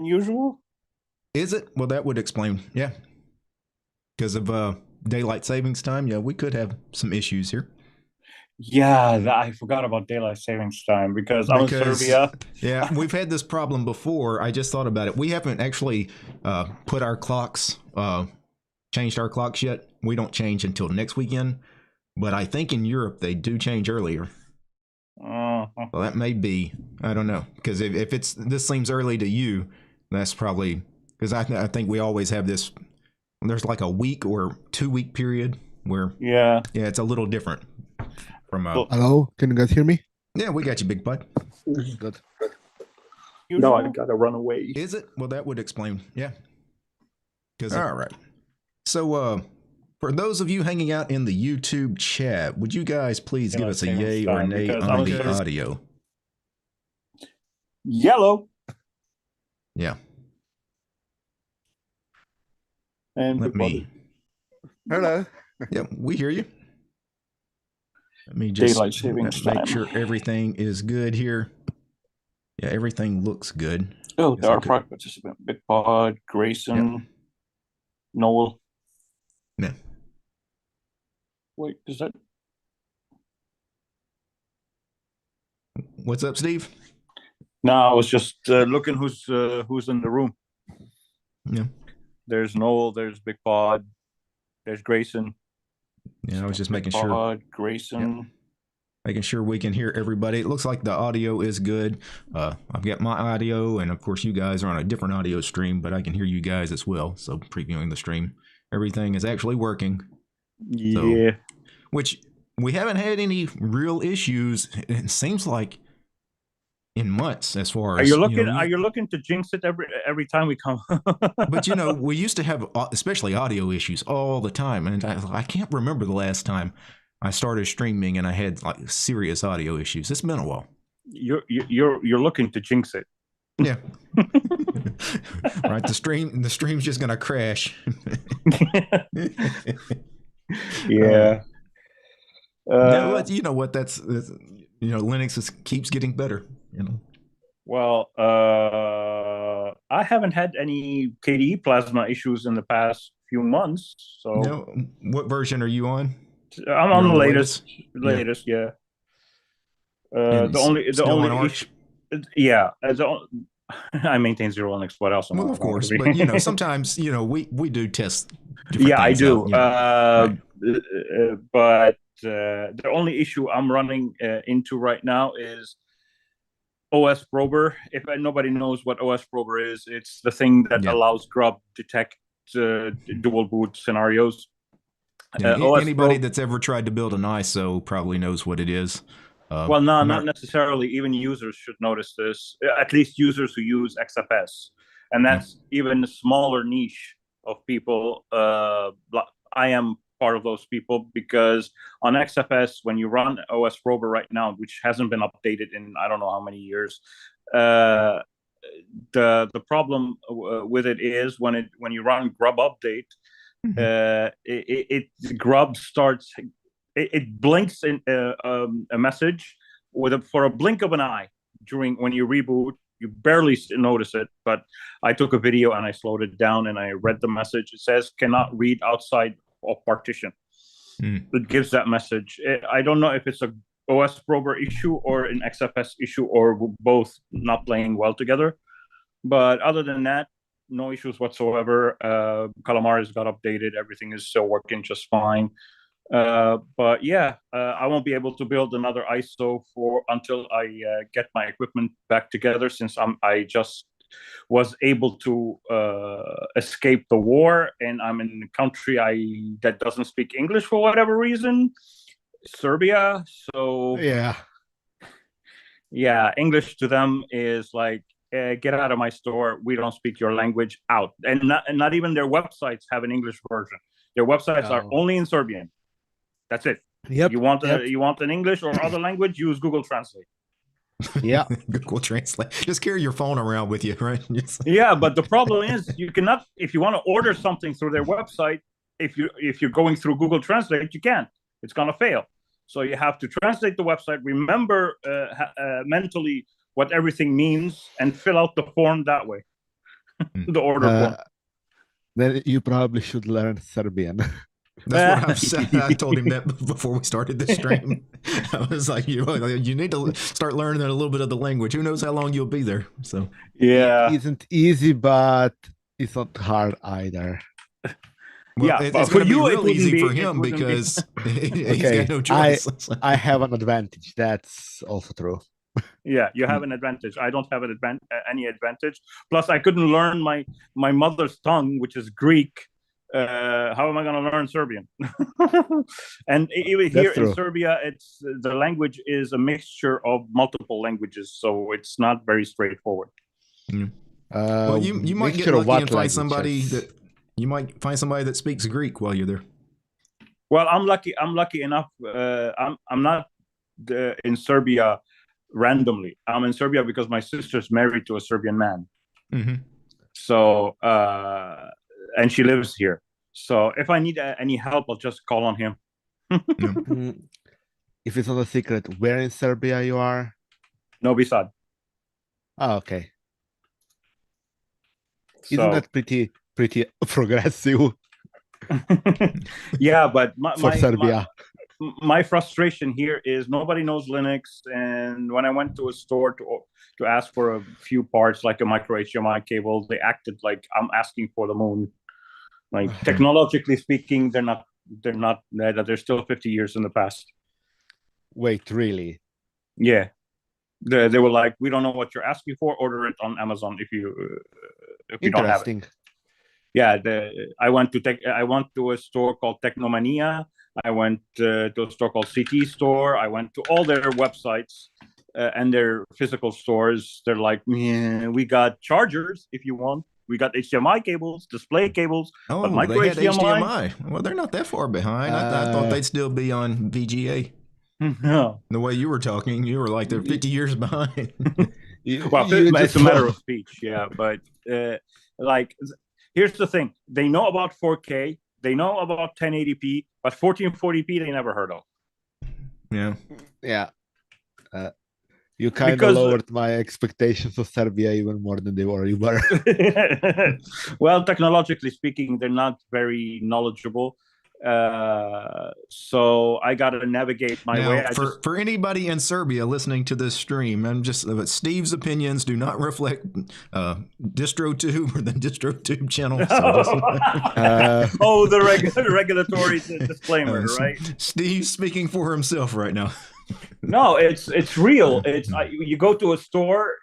usual. Is it? Well, that would explain. Yeah, because of daylight savings time. Yeah, we could have some issues here Yeah, I forgot about daylight savings time because I'm in because Serbia. yeah, we've had this problem before. I just thought about it. We haven't actually put our clocks, changed our clocks yet. We don't change until next weekend. But I think in Europe they do change earlier. Uh, Well, that may be. I don't know because if it's this seems early to you, that's probably because I think we always have this. There's like a week or 2 week period where yeah. yeah, it's a little different from Well, Hello, can you guys hear me? yeah, we got you, big bud. Good. no, I gotta run away. Is it? Well, that would explain. Yeah. Because all right. So for those of you hanging out in the YouTube chat, would you guys please give Daylight us a savings yay or time nay because on I'm the in Serbia. audio? Yellow Yeah. and Let big me. body. Hello. Yeah, we hear you. Let me Daylight just savings make time. sure everything is good here. Yeah, everything looks good. Oh, Guess there I are could. five participants: Big Pod, Yep. Grayson, Noel. Yeah. Wait, is that? What's up, Steve? No, I was just looking who's in the room. Yeah. There's Noel. There's Big Pod. There's Grayson. Yeah, I was just Big making sure. Pod, Grayson. Yep. Making sure we can hear everybody. It looks like the audio is good. I've got my audio, and of course, you guys are on a different audio stream, but I can hear you guys as well. So, previewing the stream, everything is actually working. Yeah. So, which we haven't had any real issues. It seems like in months, as far Are as you looking? you know, Are you looking to jinx it every time we come? but you know, we used to have especially audio issues all the time, and I can't remember the last time I started streaming and I had like serious audio issues. It's been a while. You're looking to jinx it. Yeah. Right. The stream's just gonna crash. Yeah. Yeah. You know what? That's Linux keeps getting better. You know. Well, I haven't had any KDE plasma issues in the past few months, so No. What version are you on? I'm You're on on the the latest. Yeah. Yeah. And The still on only Arch. yeah, I maintain XeroLinux. What else am Well, I of going to course, be? but sometimes we do test different Yeah, I things out. do. Right. But the only issue I'm running into right now is OS Prober. If nobody knows what OS Prober is, it's the thing that Yeah. allows Grub detect dual boot scenarios. Yeah. OS Anybody Probe. that's ever tried to build an ISO probably knows what it is. Well, no, not Not, necessarily. Even users should notice this. At least users who use XFS, and yeah. that's even a smaller niche of people. I am part of those people because on XFS, when you run OS Prober right now, which hasn't been updated in I don't know how many years, uh, the problem with it is when you run grub update, grub starts it blinks in a message for a blink of an eye during when you reboot. You barely notice it, but I took a video and I slowed it down and I read the message. It says cannot read outside of partition. It gives that message. I don't know if it's a OS Prober issue or an XFS issue or both not playing well together. But other than that, no issues whatsoever. Calamares got updated. Everything is still working just fine. But yeah, I won't be able to build another ISO until I get my equipment back together, since I just was able to escape the war, and I'm in a country that doesn't speak English for whatever reason, Serbia. So yeah, English to them is like, get out of my store. We don't speak your language. Out. And not even their websites have an English version. Their websites are only in Serbian. That's it. Yep. You want an English or other language? Use Google Translate. Yeah. Google Translate. Just carry your phone around with you, right? Yeah, but the problem is you cannot. If you want to order something through their website, if you're going through Google Translate, you can't. It's gonna fail. So you have to translate the website, remember mentally what everything means, and fill out the form that way. the order form. Then you probably should learn Serbian. That's what I've said. I told him that before we started the stream. I was like, you need to start learning a little bit of the language. Who knows how long you'll be there? So Yeah, It isn't easy, but it's not hard either. well, yeah. it's But going for to be you, it real wouldn't easy be. for It him wouldn't be. because he's Okay, got no choice. I have an advantage. That's also true. Yeah, you have an advantage. I don't have any advantage. Plus, I couldn't learn my mother's tongue, which is Greek. How am I going to learn Serbian? And even here That's in true. Serbia, it's the language is a mixture of multiple languages, so it's not very straightforward. Well, you might get mixture of lucky what and find somebody languages? that speaks Greek while you're there. Well, I'm lucky. I'm lucky enough. I'm not in Serbia randomly. I'm in Serbia because my sister's married to a Serbian man. Mm-hmm. So, and she lives here. So if I need any help, I'll just call on him. Mm, If it's not a secret, where in Serbia you are? Novi Sad. Oh, okay. Isn't So, that pretty progressive yeah, but for Serbia? my frustration here is nobody knows Linux. And when I went to a store to ask for a few parts, like a micro HDMI cable, they acted like I'm asking for the moon. Like technologically speaking, they're still 50 years in the past. Wait, really? Yeah. They were like, we don't know what you're asking for. Order it on Amazon if you don't have it. Interesting. Yeah, I went to a store called Technomania. I went to a store called CT Store. I went to all their websites and their physical stores. They're like, yeah, we got chargers if you want. We got HDMI cables, display cables, Oh, but micro they had HDMI. HDMI. Well, they're not that far behind. I thought they'd still be on VGA. No. The way you were talking, you were like they're 50 years behind. Well, it's a matter of speech, yeah. But like, here's the thing: they know about 4K, they know about 1080p, but 1440p they never heard of. Yeah. Yeah. You kind of Because- lowered my expectations of Serbia even more than they already were. Well, technologically speaking, they're not very knowledgeable. So I got to navigate my Now, way. for anybody in Serbia listening to this stream, Steve's opinions do not reflect DistroTube or the DistroTube channel. So Oh, the regulatory disclaimer, right? Steve's speaking for himself right now. No, it's real. You go to a store,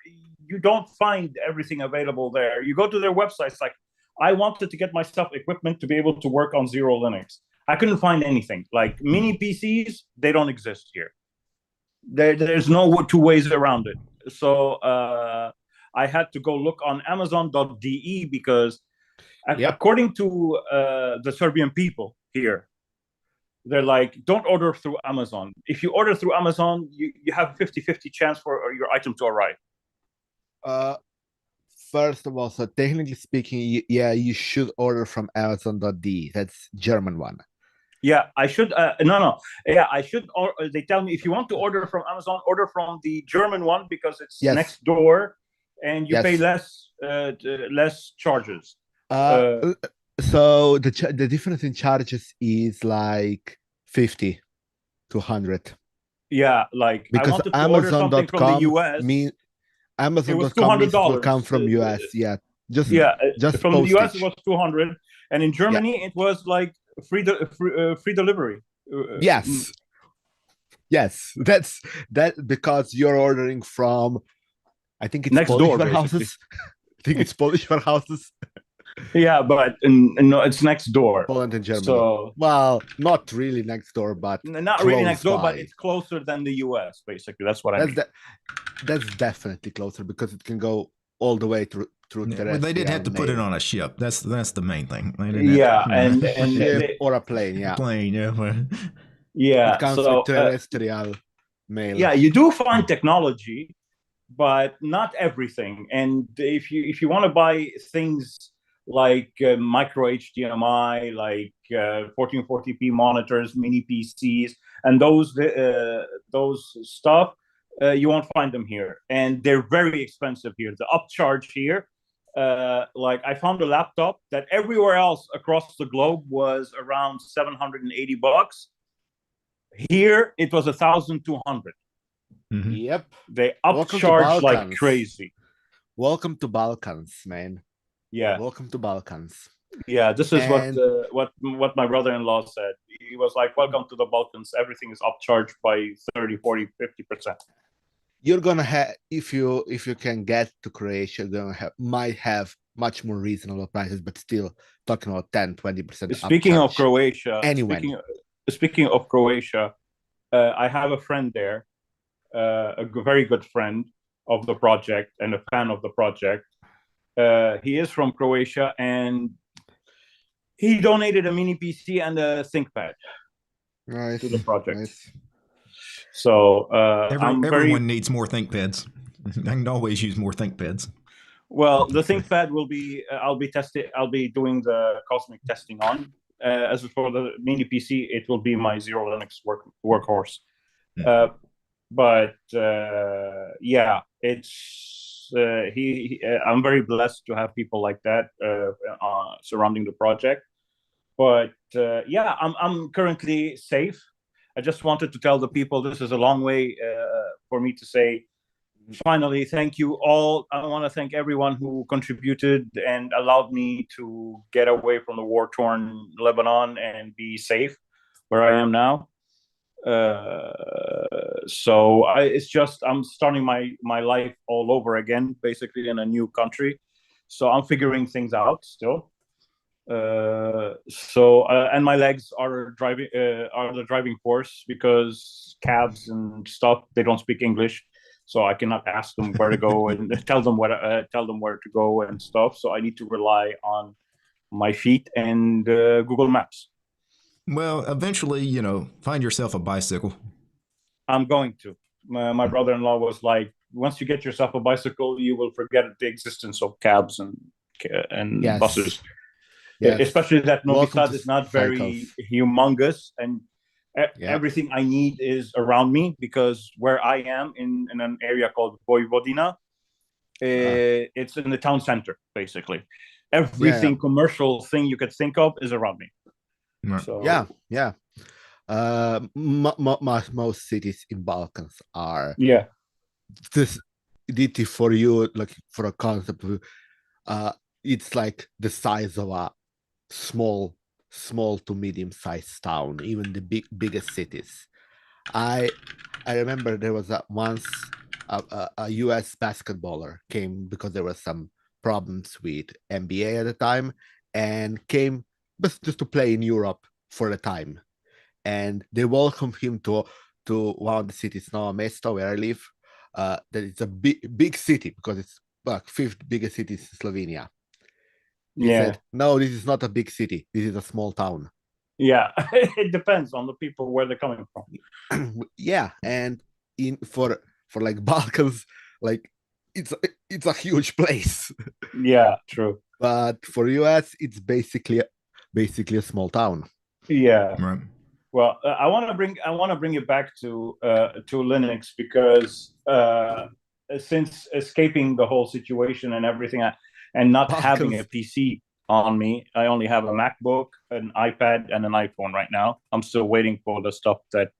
you don't find everything available there. You go to their websites. Like, I wanted to get myself equipment to be able to work on XeroLinux. I couldn't find anything. Like mini PCs, they don't exist here. There's no two ways around it. So I had to go look on Amazon.de because, according to the Serbian people here, they're like, don't order through Amazon. If you order through Amazon, you have a 50-50 chance for your item to arrive. First of all, so technically speaking, yeah, you should order from Amazon.de. That's German one. Yeah, I should. No. Yeah, I should. They tell me if you want to order from Amazon, order from the German one because it's next door, and you pay less charges. So the difference in charges is like 50 to 100. Yeah, like because I wanted to order something from the US. Amazon.com will come from US. Yeah, just from postage. the US it was 200, and in Germany it was like free delivery. Yes, that's because you're ordering from, I think it's next Polish door warehouses. I think it's Polish warehouses. Yeah, but no, it's next door. Poland and Germany. So, well, not really next door, but not really next door, but it's closer than the US. Basically, that's what I mean. That's definitely closer because it can go all the way through well, they did have to put it on a ship. That's the main thing. Or a plane. Yeah, plane. Yeah, it comes with terrestrial mail. Yeah, you do find technology, but not everything. And if you want to buy things like micro HDMI, like 1440p monitors, mini PCs, and those stuff, you won't find them here, and they're very expensive here. The upcharge here like I found a laptop that everywhere else across the globe was around $780. Here it was 1,200. Mhm. Yep. They Welcome to upcharge like Balkans. crazy. Welcome to Balkans, man. Yeah, Welcome to Balkans. yeah. This is And what my brother-in-law said. He was like, "Welcome to the Balkans. Everything is upcharged by 30, 40, 50%." you're gonna have, if you can get to Croatia, you're gonna might have much more reasonable prices, but still talking about 10-20% Speaking of upcharge. Croatia, Anyway, speaking of Croatia, I have a friend there, very good friend of the project and a fan of the project. He is from Croatia, and he donated a mini PC and a ThinkPad nice, to the project. nice. So Everyone needs more ThinkPads. I can always use more ThinkPads. well. The ThinkPad will be I'll be doing the Cosmic testing on. As for the mini PC, it will be my XeroLinux workhorse. Hmm. But yeah, I'm very blessed to have people like that surrounding the project. But yeah, I'm currently safe. I just wanted to tell the people this is a long way for me to say. Finally, thank you all. I want to thank everyone who contributed and allowed me to get away from the war-torn Lebanon and be safe where I am now. It's just I'm starting my life all over again, basically in a new country. So I'm figuring things out still. And my legs are the driving force because cabs and stuff they don't speak English, so I cannot ask them where to go and tell them where to go and stuff. So I need to rely on my feet and Google Maps. Well, eventually, find yourself a bicycle. I'm going to. My brother-in-law was like, once you get yourself a bicycle, you will forget the existence of cabs and Yes. buses. Yes. Especially that Novi Welcome Sad to is not very cycles. humongous, and Yep. everything I need is around me because where I am in an area called Vojvodina, it's in the town center, basically. Everything Yeah. commercial thing you could think of is around me. Right. So Yeah. Most cities in Balkans are yeah, this DT for you, like for a concept of it's like the size of a small to medium sized town, even the biggest cities. I remember there was once a US basketballer came because there was some problems with NBA at the time, and came just to play in Europe for a time, and they welcomed him to one of the cities now, Mesto, where I live. That it's a big city because it's like fifth biggest city in Slovenia. He said, "No, this is not a big city. This is a small town." Yeah, it depends on the people where they're coming from. Yeah, and for like Balkans, like it's a huge place. Yeah, true. But for US, it's basically a small town. Yeah. Right. Well, I want to bring it back to Linux because since escaping the whole situation and everything, and not having a PC on me, I only have a MacBook, an iPad, and an iPhone right now. I'm still waiting for the stuff that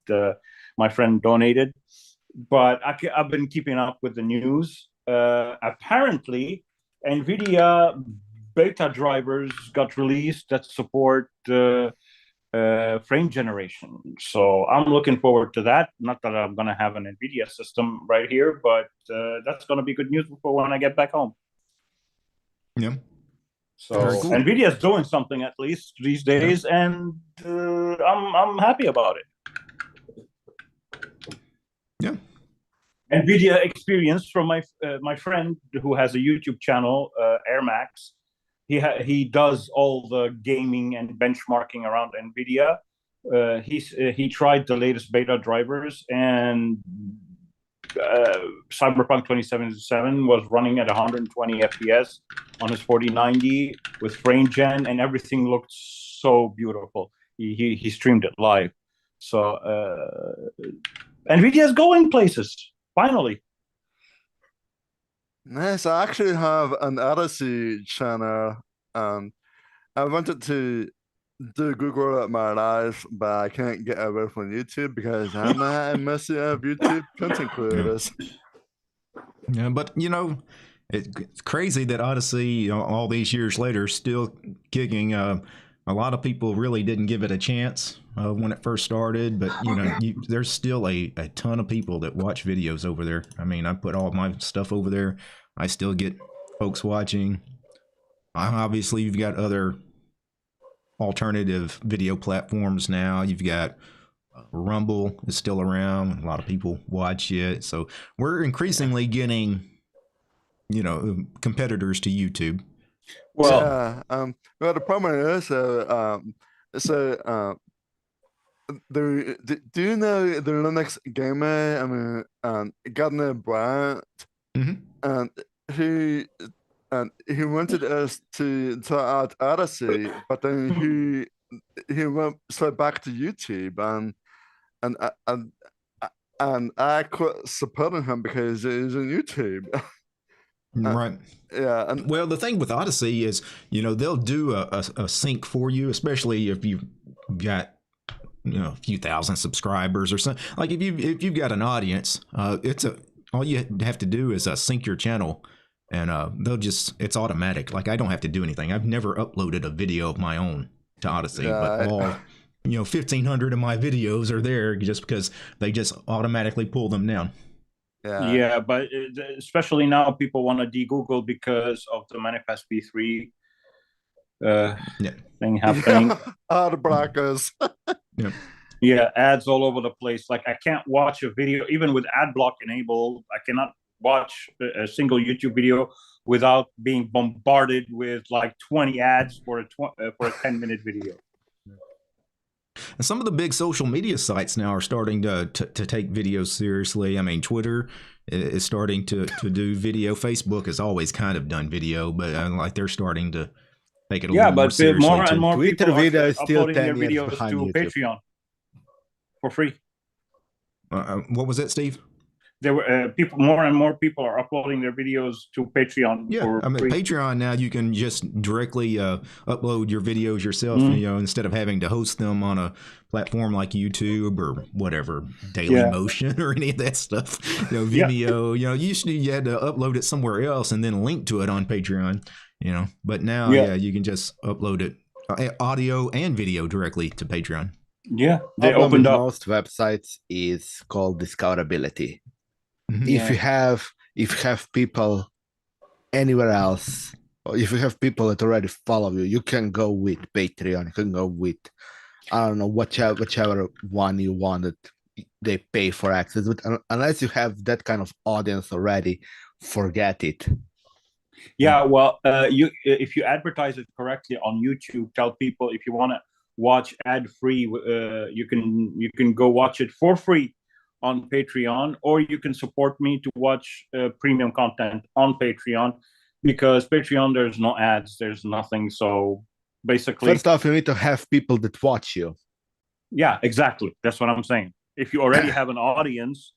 my friend donated, but I've been keeping up with the news. Apparently, Nvidia beta drivers got released that support frame generation. So I'm looking forward to that. Not that I'm going to have an NVIDIA system right here, but that's going to be good news for when I get back home. Yeah. So Very cool. NVIDIA is doing something at least these days, and I'm happy about it. Yeah. NVIDIA experience from my friend who has a YouTube channel, AirMax. He does all the gaming and benchmarking around NVIDIA. He tried the latest beta drivers, and Cyberpunk 2077 was running at 120 FPS on his 4090 with frame gen, and everything looked so beautiful. He streamed it live. So NVIDIA is going places finally. Nice. I actually have an Odyssey channel, and I wanted to do Google at my life, but I can't get away from YouTube because I'm a messy of YouTube content creators. Yeah, but it's crazy that Odyssey, all these years later, is still kicking. A lot of people really didn't give it a chance when it first started, but there's still a ton of people that watch videos over there. I mean, I put all my stuff over there. I still get folks watching. Obviously, you've got other alternative video platforms now. You've got Rumble is still around. A lot of people watch it. So we're increasingly getting, competitors to YouTube. Well, well, the problem is, do you know the Linux gamer? I mean, Gardner Bryant, and he wanted us to try out Odyssey, but then he went straight back to YouTube, and and I quit supporting him because he's on YouTube. Right. Yeah. Well, the thing with Odyssey is, they'll do a sync for you, especially if you've got a few thousand subscribers or something. Like if you've got an audience, all you have to do is sync your channel, and it's automatic. Like I don't have to do anything. I've never uploaded a video of my own to Odyssey, but all 1,500 of my videos are there just because they just automatically pull them down. Yeah, but especially now people want to de-Google because of the manifest v3 thing happening. Ad blockers. Yeah, ads all over the place. Like I can't watch a video even with ad block enabled. I cannot watch a single YouTube video without being bombarded with like 20 ads for a 10-minute video. And some of the big social media sites now are starting to take videos seriously. I mean, Twitter is starting to do video. Facebook has always kind of done video, but like they're starting to take it a little more seriously. Yeah, but more and more Twitter people video are is still uploading their 10 years videos behind to YouTube. Patreon for free. What was that, Steve? There were more and more people are uploading their videos to Patreon. Yeah, I mean, free. Patreon now you can just directly upload your videos yourself. Instead of having to host them on a platform like YouTube or whatever, Daily Motion or any of that stuff. Vimeo. Usually you had to upload it somewhere else and then link to it on Patreon. But now, you can just upload it, audio and video directly to Patreon. Yeah, they opened up. Most websites is called discoverability. Mm-hmm. If you have people anywhere else, or if you have people that already follow you, you can go with Patreon. You can go with, I don't know, whichever one you want that they pay for access. But unless you have that kind of audience already, forget it. Yeah, well, if you advertise it correctly on YouTube, tell people if you want to watch ad free, you can go watch it for free on Patreon, or you can support me to watch premium content on Patreon, because Patreon there's no ads, there's nothing. So basically, first off, you need to have people that watch you. Yeah, exactly. That's what I'm saying. If you already have an audience,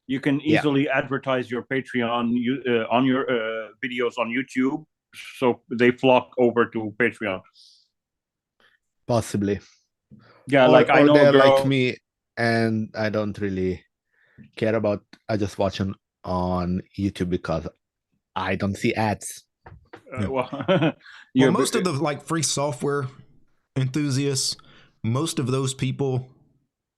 you can easily advertise your Patreon on your videos on YouTube, so they flock over to Patreon. Possibly. Yeah, like I know they're a girl like me, and I don't really care about. I just watch them on YouTube because I don't see ads. Well, most of the free software enthusiasts, most of those people,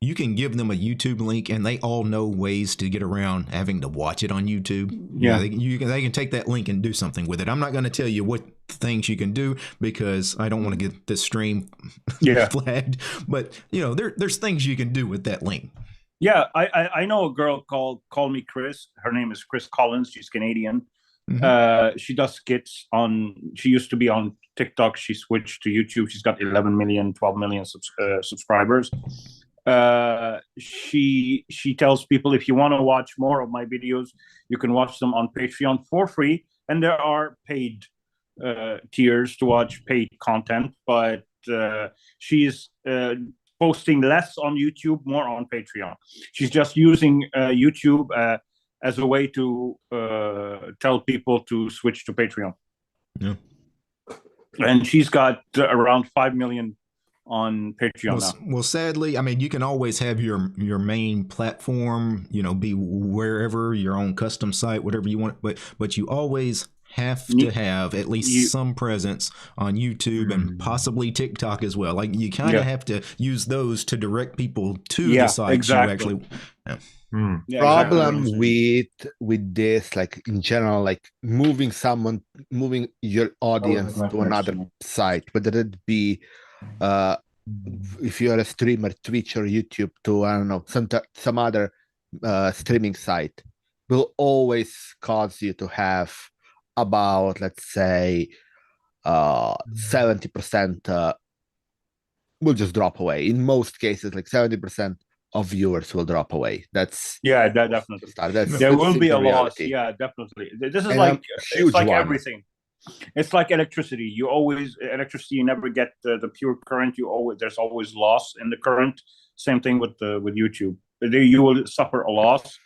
you can give them a YouTube link and they all know ways to get around having to watch it on YouTube. Yeah, they can take that link and do something with it. I'm not going to tell you what things you can do because I don't want to get this stream flagged. But there's things you can do with that link. Yeah, I know a girl called me Chris. Her name is Chris Collins. She's Canadian. Mm-hmm. She does skits on. She used to be on TikTok. She switched to YouTube. She's got 11 million, 12 million subscribers. She tells people, if you want to watch more of my videos, you can watch them on Patreon for free, and there are paid tiers to watch paid content, but she's posting less on YouTube, more on Patreon. She's just using YouTube as a way to tell people to switch to Patreon. Yeah. And she's got around 5 million on Patreon now. Well, sadly, I mean, you can always have your main platform, be wherever, your own custom site, whatever you want, but you always have to have at least some presence on YouTube and possibly TikTok as well. Like, you kind of have to use those to direct people to the sites you actually. Problem with this, like in general, like moving your audience to another site, whether it be if you're a streamer, Twitch or YouTube, to I don't know, some other streaming site, will always cause you to have about, let's say, 70% will just drop away. In most cases, like 70% of viewers will drop away. That's definitely. There will be a loss. Yeah, definitely. This is it's like everything. It's like electricity. You never get the pure current. There's always loss in the current. Same thing with YouTube. You will suffer a loss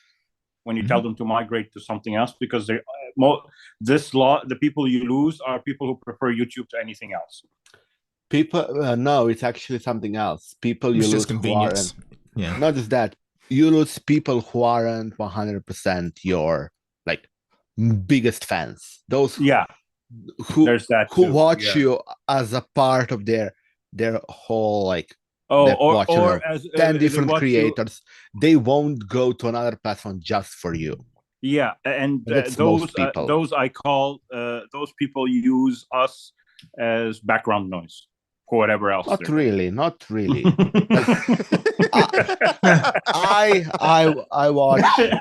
when you tell them to migrate to something else, because the people you lose are people who prefer YouTube to anything else. People, no, it's actually something else. People you lose convenience. Yeah. Not just that, you lose people who aren't 100% your like biggest fans. Those who watch you as a part of their whole like or as 10 different creators. They won't go to another platform just for you. Yeah, and those I call those people use us as background noise for whatever else. Not really. I watch a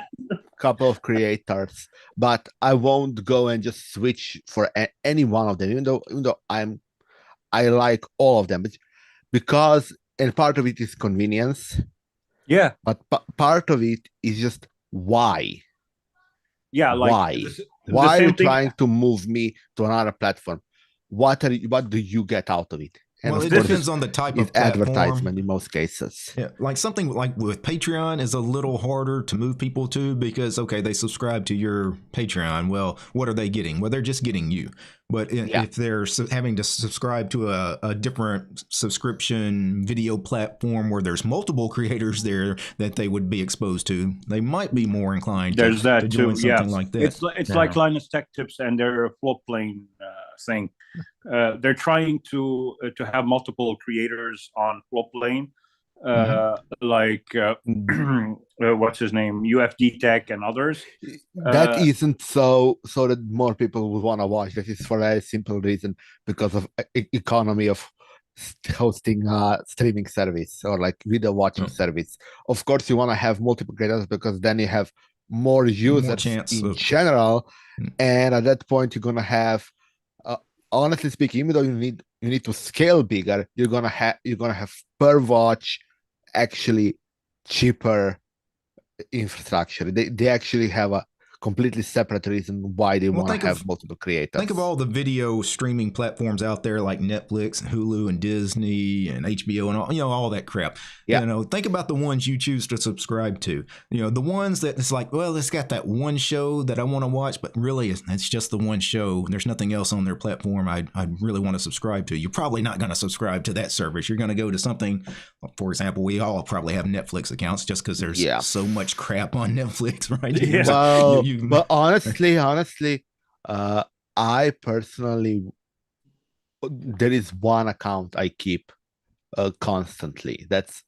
couple of creators, but I won't go and just switch for any one of them, even though I like all of them, because and part of it is convenience. Yeah, but part of it is just why. Yeah, like why are you trying to move me to another platform? What do you get out of it? And well, it depends on the type of advertisement in most cases. Yeah, like something like with Patreon is a little harder to move people to, because, okay, they subscribe to your Patreon. Well, what are they getting? Well, they're just getting you. But if they're having to subscribe to a different subscription video platform where there's multiple creators there that they would be exposed to, they might be more inclined to join something like that. It's like Linus Tech Tips and their floatplane thing. They're trying to have multiple creators on floatplane, like what's his name, UFD Tech and others. That isn't so that more people would want to watch. That is for a simple reason, because of economy of hosting streaming service or like video watching service. Of course, you want to have multiple creators because then you have more users in general, and at that point you're gonna have. Honestly speaking, even though you need to scale bigger, you're gonna have per watch actually cheaper infrastructure. They actually have a completely separate reason why they want to have multiple creators. Think of all the video streaming platforms out there like Netflix and Hulu and Disney and HBO and all that crap. Yeah. Think about the ones you choose to subscribe to. The ones that it's like, well, it's got that one show that I want to watch, but really it's just the one show. There's nothing else on their platform I'd really want to subscribe to. You're probably not going to subscribe to that service. You're going to go to something, for example, we all probably have Netflix accounts just because there's so much crap on Netflix, right? Yeah. Well, but honestly, I personally, there is one account I keep constantly. That's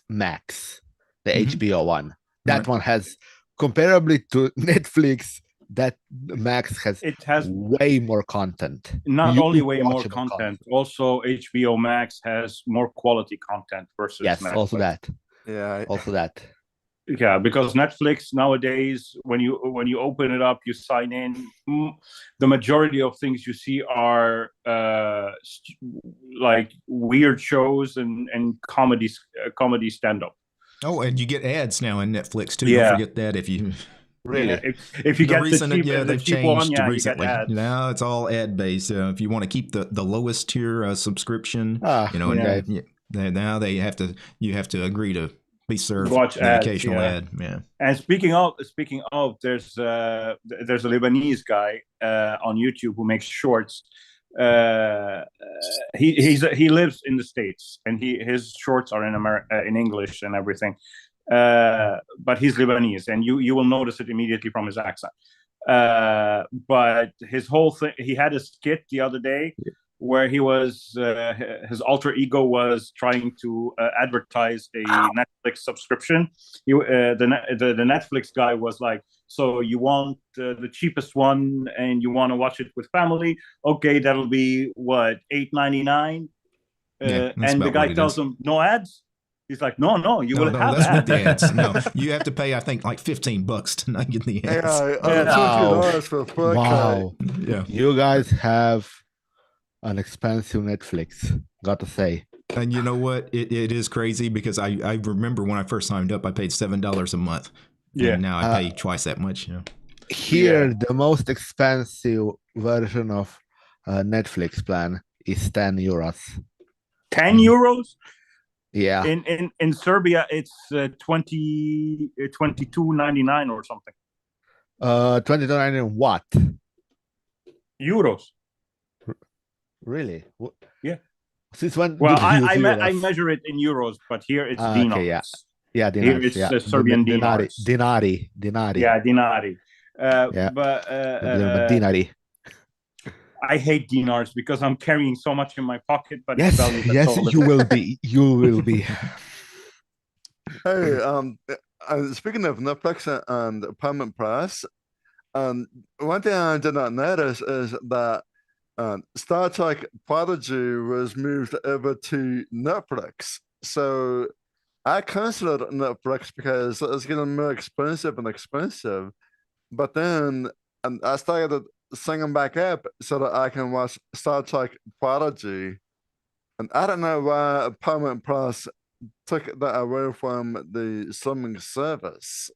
Max, the HBO one. That one has, comparably to Netflix, that Max has way more content. Not only way more content, also HBO Max has more quality content versus Netflix. Also that. Yeah, also that. Yeah, because Netflix nowadays, when you open it up, you sign in, the majority of things you see are like weird shows and comedy stand-up. Oh, and you get ads now in Netflix too. Don't forget that if you really if you get the cheap one, recently. You get ads. Now it's all ad based. If you want to keep the lowest tier subscription, now you have to agree to be served Watch the ads, occasional yeah. ad. Yeah. And speaking of, there's a Lebanese guy on YouTube who makes shorts. He lives in the States, and his shorts are in English and everything. But he's Lebanese, and you will notice it immediately from his accent. But his whole thing, he had a skit the other day where he was his alter ego was trying to advertise a Netflix subscription. The Netflix guy was like, so you want the cheapest one and you want to watch it with family? Okay, that'll be what, $8.99? And the guy tells him no ads. He's like, no, you will have that's ads. with the ads. No, you have to pay, I think, like $15 to not get the ads. $15 for 4K. Wow. Yeah. You guys have an expensive Netflix, gotta say. And you know what? It is crazy because I remember when I first signed up, I paid $7 a month. Yeah. And now I pay twice that much. You know? Here, the most expensive version of Netflix plan is 10 euros. 10 euros? Yeah. In Serbia, it's 22.99 or something. 22.99 what? Euros. Really? Yeah. Since when? Well, did you use I euros? measure it in euros, but here it's dinars. Okay, yeah, Here dinars. it's Serbian dinars. Dinari. Yeah, dinari. Yeah. But Dinari. I hate dinars because I'm carrying so much in my pocket. But Yes, you will be. You will be. Hey, speaking of Netflix and Paramount Plus, one thing I did not notice is that Star Trek Prodigy was moved over to Netflix. So I canceled Netflix because it was getting more expensive and expensive. But then I started singing back up so that I can watch Star Trek Prodigy. And I don't know why Paramount Plus took that away from the streaming service.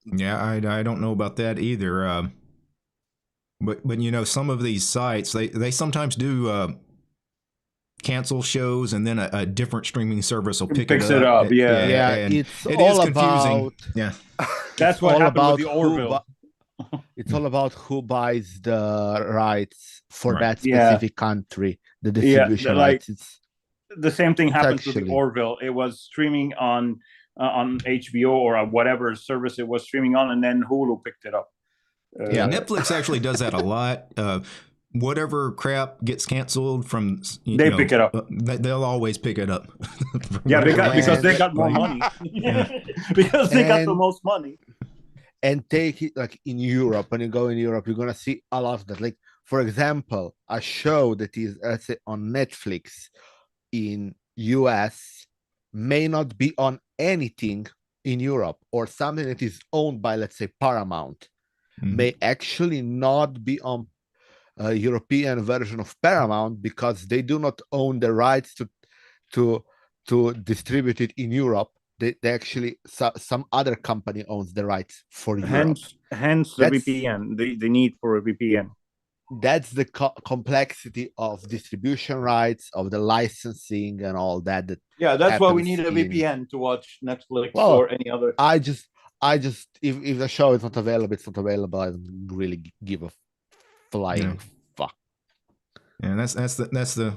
Yeah, I don't know about that either. But you know, some of these sites they sometimes do cancel shows, and then a different streaming service will pick picks it up. Yeah, and it's it all is confusing. about. Yeah, that's what happened with the Orville. It's all about who buys the rights for Right. that specific country, the distribution like, rights. It's the same thing happened with the actually- Orville. It was streaming on HBO or whatever service it was streaming on, and then Hulu picked it up. yeah. Netflix actually does that a lot. Whatever crap gets canceled from, they pick it up. They'll always pick it up. Yeah, because they got more money. Because they got the most money. And take it like in Europe. When you go in Europe, you're gonna see a lot of that. Like, for example, a show that is, let's say, on Netflix in US may not be on anything in Europe, or something that is owned by, let's say, Paramount may actually not be on a European version of Paramount because they do not own the rights to distribute it in Europe. They actually, some other company owns the rights for Europe. Hence the VPN, the need for a VPN. That's the complexity of distribution rights, of the licensing and all that. Yeah, that's why we happens need a VPN to watch Netflix Well, or any other. I just if the show is not available, it's not available. I don't really give a flying fuck. And that's the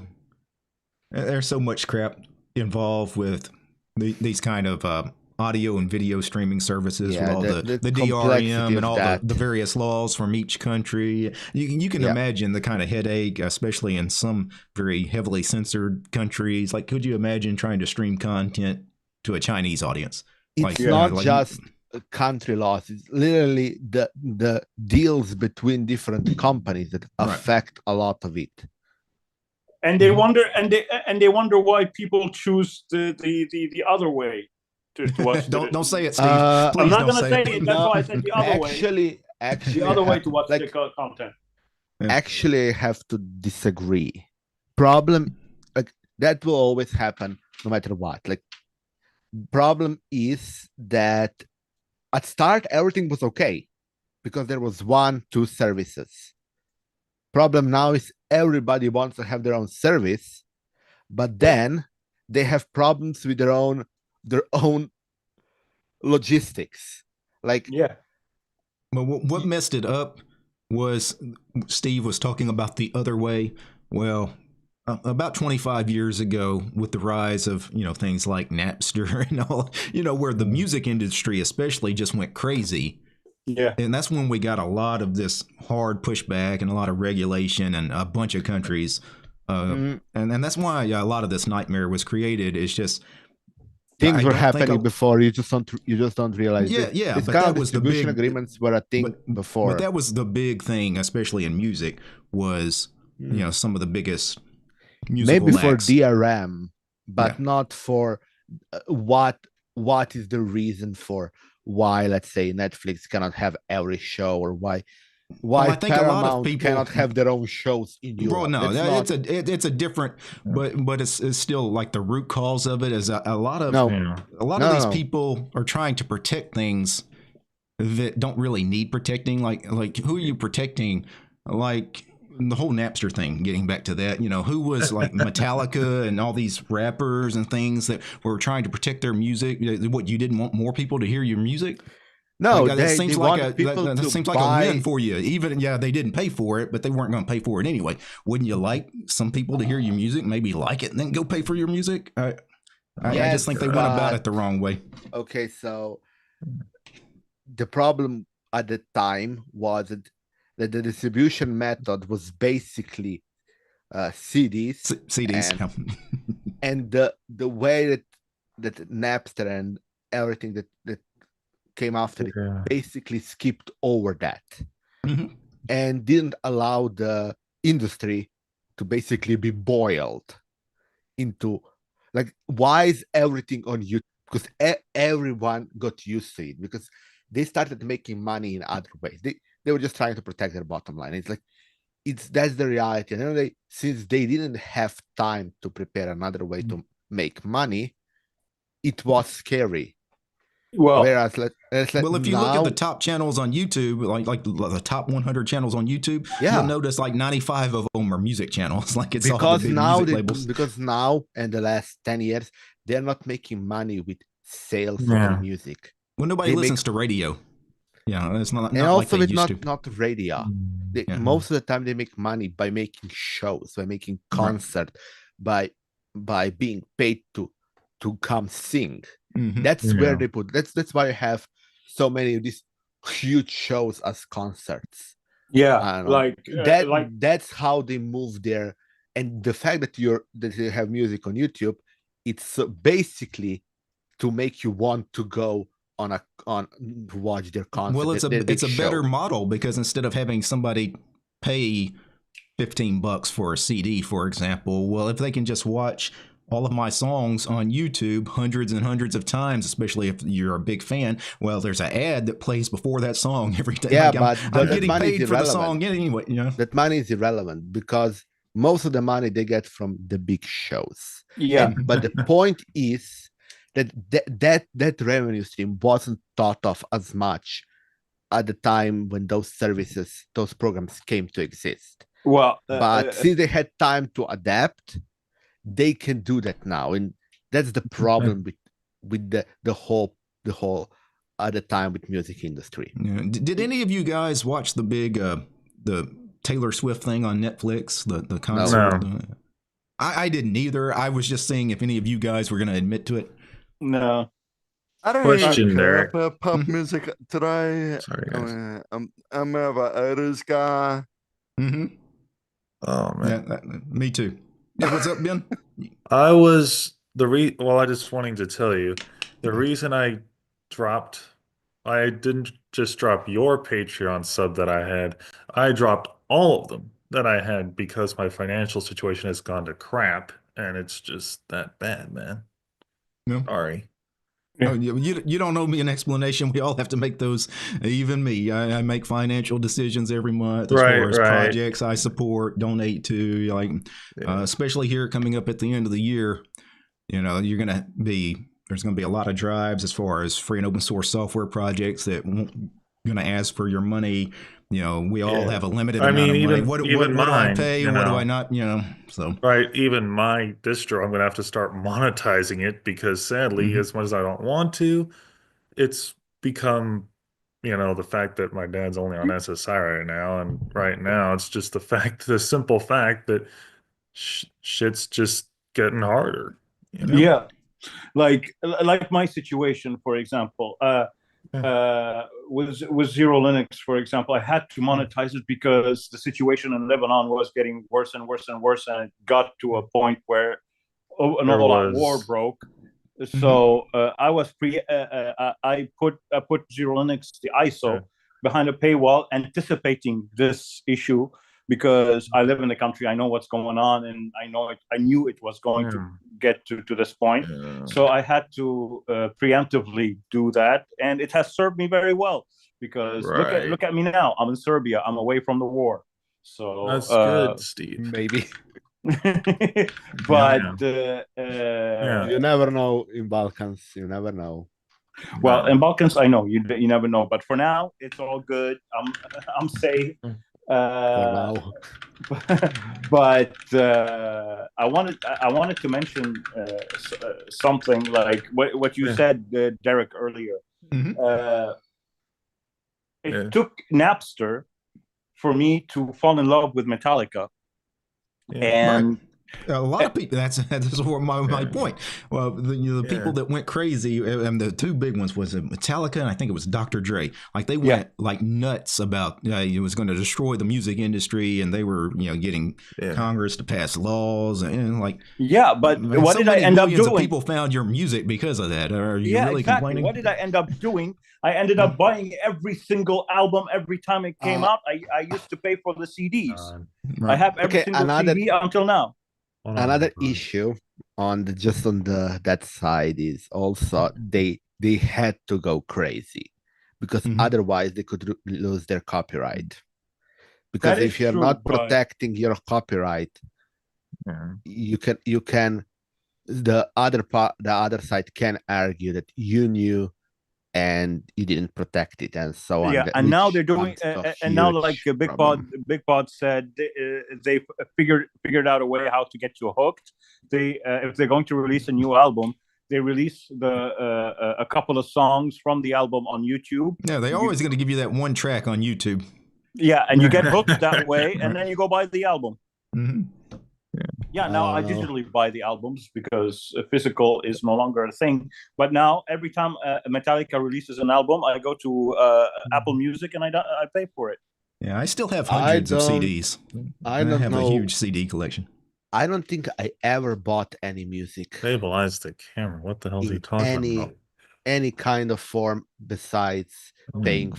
there's so much crap involved with these kind of audio and video streaming services, with all the DRM and all the various laws from each country. You can imagine the kind of headache, especially in some very heavily censored countries. Like, could you imagine trying to stream content to a Chinese audience? It's not just country laws. It's literally the deals between different companies that affect a lot of it. And they wonder, and they wonder why people choose the other way to watch. Don't say it, Steve. I'm not going to say it. That's why I said the other way. Actually, the other way to watch the content. Actually, I have to disagree. Problem, like, that will always happen no matter what. Like, problem is that at start everything was okay because there was 1-2 services. Problem now is everybody wants to have their own service, but then they have problems with their own their own logistics. Like, Yeah. But what messed it up was Steve was talking about the other way. Well, about 25 years ago, with the rise of things like Napster and all, where the music industry especially just went crazy. Yeah. And that's when we got a lot of this hard pushback and a lot of regulation and a bunch of countries. And that's why a lot of this nightmare was created. It's just things were happening before. You just don't realize. Yeah. This But kind that of was the distribution big agreements were a thing before. But that was the big thing, especially in music, was some of the biggest musical maybe for acts. DRM, but not for what is the reason for why, let's say, Netflix cannot have every show, or why I think Paramount a lot of people cannot have their own shows in Europe. Bro, no, it's a different, but it's still like the root cause of it is a lot of these people are trying to protect things that don't really need protecting. Like who are you protecting? Like the whole Napster thing, getting back to that, who was like Metallica and all these rappers and things that were trying to protect their music. What, you didn't want more people to hear your music? No, that they seems want like people that to seems like buy... a win for you. Even they didn't pay for it, but they weren't going to pay for it anyway. Wouldn't you like some people to hear your music, maybe like it, and then go pay for your music? I just think they went about it the wrong way. Okay, so the problem at the time was that the distribution method was basically CDs, and the way that Napster and everything that came after it basically skipped over that and didn't allow the industry to basically be boiled into, like, why is everything on YouTube? Because everyone got used to it, because they started making money in other ways. They were just trying to protect their bottom line. It's like, that's the reality. And since they didn't have time to prepare another way to make money, it was scary. Well, whereas if you look at the top channels on YouTube, like the top 100 channels on YouTube, you'll notice like 95 of them are music channels. Like it's all the big music labels. Because now, in the last 10 years, they're not making money with sales of music. Well, nobody listens to radio. Yeah, it's not. And also, like it's not radio. Most of the time, they make money by making shows, by making concerts, by being paid to come sing. That's where they put. That's why I have so many of these huge shows as concerts. Yeah, that's how they move there. And the fact that they have music on YouTube, it's basically to make you want to go on to watch their concert. Well, it's a better model, because instead of having somebody pay $15 for a CD, for example, well, if they can just watch all of my songs on YouTube hundreds and hundreds of times, especially if you're a big fan, well, there's an ad that plays before that song every day. Yeah, like but I'm getting paid for the song anyway. That money is irrelevant, because most of the money they get from the big shows. Yeah. But the point is that revenue stream wasn't thought of as much at the time when those programs came to exist. Well, but since they had time to adapt, they can do that now, and that's the problem with the whole at the time with music industry. Yeah. Did any of you guys watch the big the Taylor Swift thing on Netflix, the concert? No. I didn't either. I was just saying if any of you guys were going to admit to it. No. I don't really care about pop music today. Sorry, guys. I'm more of an 80s guy. Oh man, yeah, me too. Yeah, what's up, Ben? I was I just wanting to tell you the reason I didn't just drop your Patreon sub that I had. I dropped all of them that I had because my financial situation has gone to crap, and it's just that bad, man. No. Sorry. Oh, you don't owe me an explanation. We all have to make those. Even me, I make financial decisions every month as far as projects I support, donate to. Like, especially here coming up at the end of the year, there's going to be a lot of drives as far as free and open source software projects that won't going to ask for your money. You know, we all Yeah. have a limited I amount mean, of money. even What even do I mine, pay? you What do I know, not? You know, so right? Even my distro, I'm gonna have to start monetizing it because sadly, Mhm. as much as I don't want to, it's become, the fact that my dad's only on SSI right now, and right now it's just the simple fact that shit's just getting harder. Yep. Yeah, like my situation, for example. Yeah. With XeroLinux, for example, I had to monetize it because the situation in Lebanon was getting worse and worse and worse, and it got to a point where an There all-out war was, broke. Mhm. So I put XeroLinux, the yeah, ISO, behind a paywall, anticipating this issue because I live in the country. I know what's going on, and I knew it was going to yeah, get to this point. yeah, So I had to preemptively do that, and it has served me very well because right. look at me now. I'm in Serbia. I'm away from the war. So That's good, Steve. Maybe. but Yeah. Yeah. You never know in Balkans. You never know. well, No. in Balkans, I know you never know. But for now, it's all good. I'm safe. For Uh, now. but I wanted to mention something like what you Yeah. said, Derek, earlier. Mhm. Uh, it Yeah. took Napster for me to fall in love with Metallica, Yeah. Right. and A lot of people. That's my Yeah. point. Well, the people Yeah. that went crazy, and the two big ones was Metallica, and I think it was Dr. Dre. Like they yeah, went like nuts about it was going to destroy the music industry, and they were getting Yeah. Congress to pass laws, and like yeah. But man, what so did I many end up millions of doing? people found your music because of that. Are you Yeah, really exactly. complaining? What did I end up doing? I ended up buying every single album every time it came Uh, out. I used to pay for the CDs. I Right. have every okay, single CD until now. Hold on, another hold on. issue on that side is also they had to go crazy because Mhm. otherwise they could lose their copyright. Because That is if you're true, not but protecting your copyright, Yeah. you can the other side can argue that you knew and you didn't protect it and so on, yeah. And now which they're doing, comes to a and now like huge problem. Big Pod said, they figured out a way how to get you hooked. They if they're going to release a new album, they release a couple of songs from the album on YouTube. Yeah, they always going to give you that one track on YouTube. Yeah, and you get hooked that way, and then you go buy the album. Mm-hmm. Yeah, now I No. digitally buy the albums because physical is no longer a thing. But now every time Metallica releases an album, I go to Apple Music and I pay for it. Yeah, I still have I hundreds of don't CDs. I I don't have a know. huge CD collection. I don't think I ever bought any music Stabilize the camera. What the hell is he in talking about? any kind of form besides paying Hmm.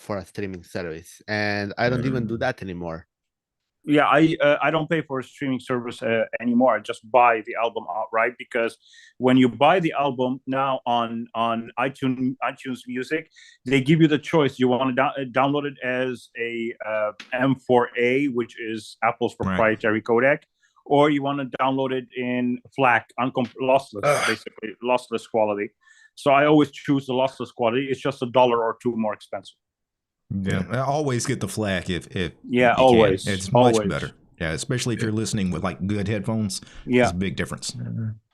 for a streaming service, and I don't even do that anymore. Yeah, I don't pay for a streaming service anymore. I just buy the album outright because when you buy the album now on iTunes Music, they give you the choice. You want to download it as a M4A, which is Apple's Right. proprietary codec, or you want to download it in FLAC, lossless, basically lossless quality. So I always choose the lossless quality. It's just $1 or $2 more expensive. Yeah, I always get the FLAC if Yeah, you always. can. It's much Always. better. Yeah, especially if you're listening with like good headphones. Yeah. It's a big difference.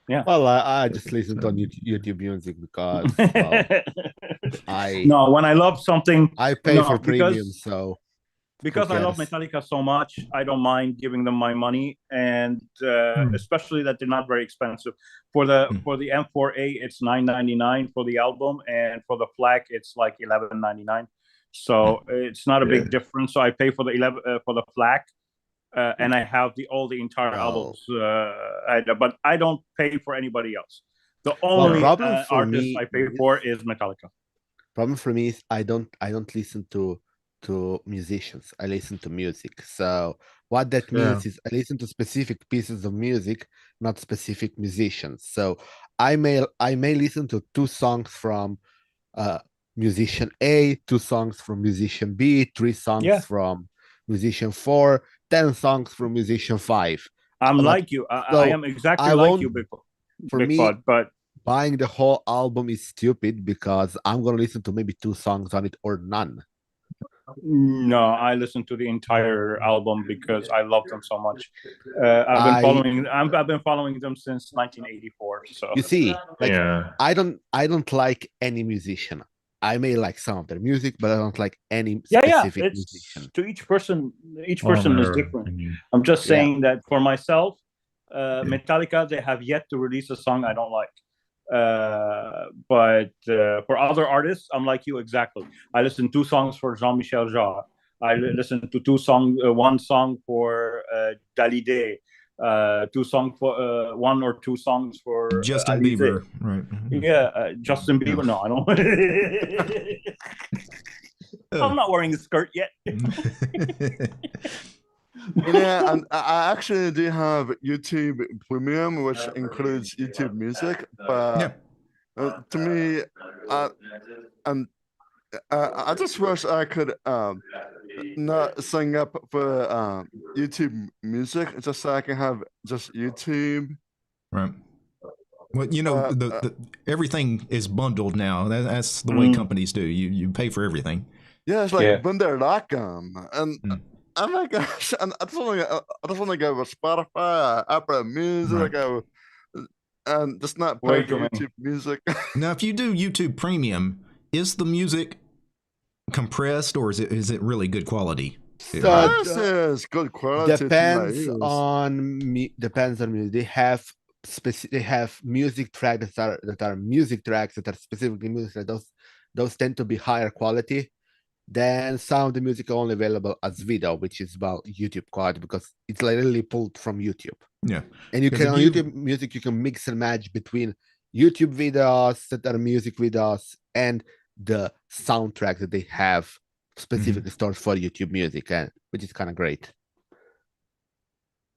Yeah. Well, I just listen to YouTube Music because No, when I love something, I pay no, for premium, because so I love cares? Metallica so much, I don't mind giving them my money, and especially that they're not very expensive. For the M4A, it's $9.99 for the album, and for the FLAC, it's like $11.99. So it's not a big difference. So I pay for the FLAC, and I have all the entire albums. But I don't pay for anybody else. The only problem for artist me I pay for is Metallica. problem for me is I don't listen to musicians. I listen to music. So what that means is I listen to specific pieces of music, not specific musicians. So I may listen to 2 songs from musician A, 2 songs from musician B, 3 songs from musician 4, 10 songs from musician 5. I'm But- like you. I so am exactly I like won't- you, Big For me, Pod, but buying the whole album is stupid because I'm gonna listen to maybe 2 songs on it or none. No, I listened to the entire album because I love them so much. I've been following them since 1984. So You see, like Yeah. I don't like any musician. I may like some of their music, but I don't like any yeah, specific it's musician. to each person. Each All person is matter of different. opinion. I'm just Yeah. saying that for myself, Metallica, they have yet to release a song I don't like. But for other artists, I'm like you exactly. I listen 2 songs for Jean-Michel Jarre. I listen to one song for Dalide. 2 songs for 1 or 2 songs for Justin Alize. Bieber, right? Yeah, Justin Bieber. No, I don't. I'm not wearing a skirt yet. Yeah, and I actually do have YouTube Premium, which includes YouTube Music. But to me, and I just wish I could not sign up for YouTube Music, just so I can have just YouTube. Right. Well, you know, the everything is bundled now. That's the way companies do. You pay for everything. Yeah, it's like Bundle.com, and oh my gosh, and I just want to go with Spotify, Apple Music, and just not pay for YouTube Music. Now, if you do YouTube Premium, is the music compressed or is it really good quality? So it's good quality. depends on me. They have music tracks that are music tracks that are specifically music. Those tend to be higher quality. Then some of the music are only available as video, which is about YouTube quality because it's literally pulled from YouTube. Yeah, and you can on YouTube Music you can mix and match between YouTube videos that are music videos and the soundtrack that they have specifically stored for YouTube Music, and which is kind of great.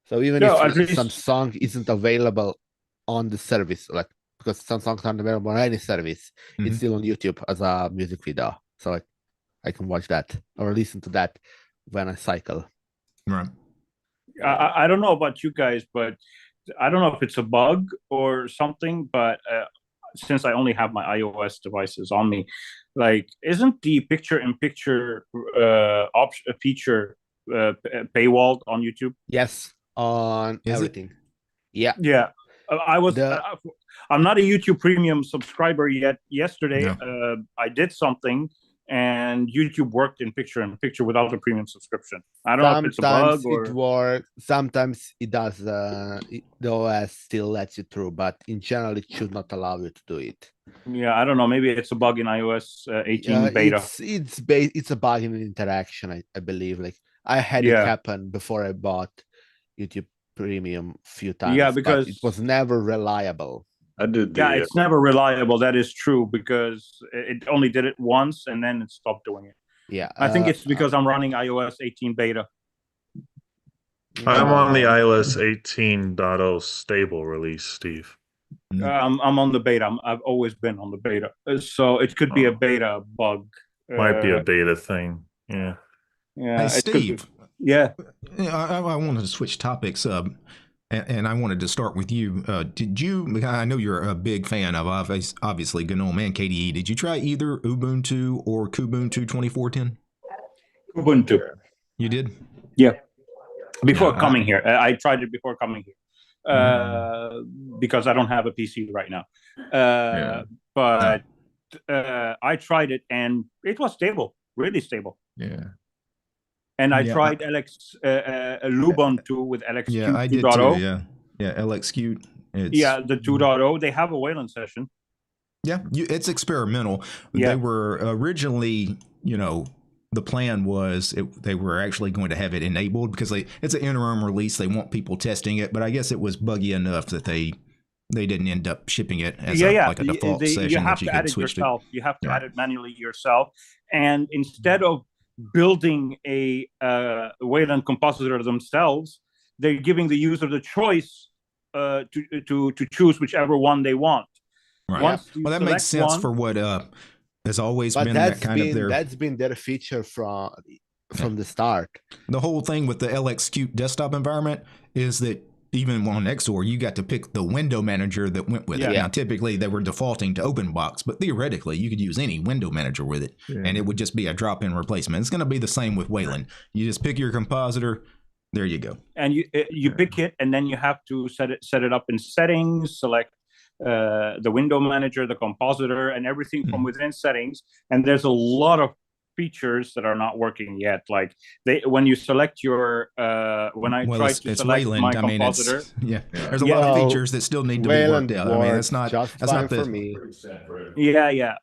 So even if some song isn't available on the service, like because some songs aren't available on any service, it's still on YouTube as a music video. So like I can watch that or listen to that when I cycle. Right. I don't know about you guys, but I don't know if it's a bug or something, but since I only have my iOS devices on me, like, isn't the picture-in-picture feature paywalled on YouTube? Yes, on everything. Yeah. Yeah. I'm not a YouTube Premium subscriber yet. Yesterday, I did something, and YouTube worked in picture-in-picture without a premium subscription. I don't know if it's a bug or it works. Sometimes it does. The OS still lets you through, but in general, it should not allow you to do it. Yeah, I don't know. Maybe it's a bug in iOS 18 beta. It's a bug in the interaction. I believe. Like I had it happen before I bought YouTube Premium a few times. Yeah, because but it was never reliable. I did. It's never reliable. That is true because it only did it once and then it stopped doing it. Yeah, I think it's because I'm running iOS 18 beta. I'm on the iOS 18.0 stable release, Steve. I'm on the beta. I've always been on the beta, so it could be a beta bug. Might be a beta thing. Yeah. Hey, Steve. Yeah. I wanted to switch topics. And I wanted to start with you. Did you? I know you're a big fan of obviously GNOME and KDE. Did you try either Ubuntu or Kubuntu 24.10? Ubuntu. You did? Yeah. Before coming here, I tried it before coming here because I don't have a PC right now. But I tried it and it was stable, really stable. Yeah. And I tried Lubuntu with LXQt 2.0. Yeah, I did too, yeah, LXQt. Yeah, the 2.0. They have a Wayland session. Yeah, it's experimental. Yeah. They were originally, the plan was they were actually going to have it enabled because it's an interim release. They want people testing it, but I guess it was buggy enough that they didn't end up shipping it as like a default session. You have to add it yourself. You have to add it manually yourself. And instead of building a Wayland compositor themselves, they're giving the user the choice to choose whichever one they want. Right. Well, that makes sense for what has always been that kind of their. That's been their feature from the start. The whole thing with the LXQt desktop environment is that even on XOR, you got to pick the window manager that went with it. Yeah. Now, typically they were defaulting to OpenBox, but theoretically you could use any window manager with it, and it would just be a drop-in replacement. It's going to be the same with Wayland. You just pick your compositor. There you go. And you pick it, and then you have to set it up in settings, select the window manager, the compositor, and everything from within settings. And there's a lot of features that are not working yet. Like when you select your when I try to select Wayland, my compositor, there's a lot of features that still need to be worked out. I mean, that's not for me.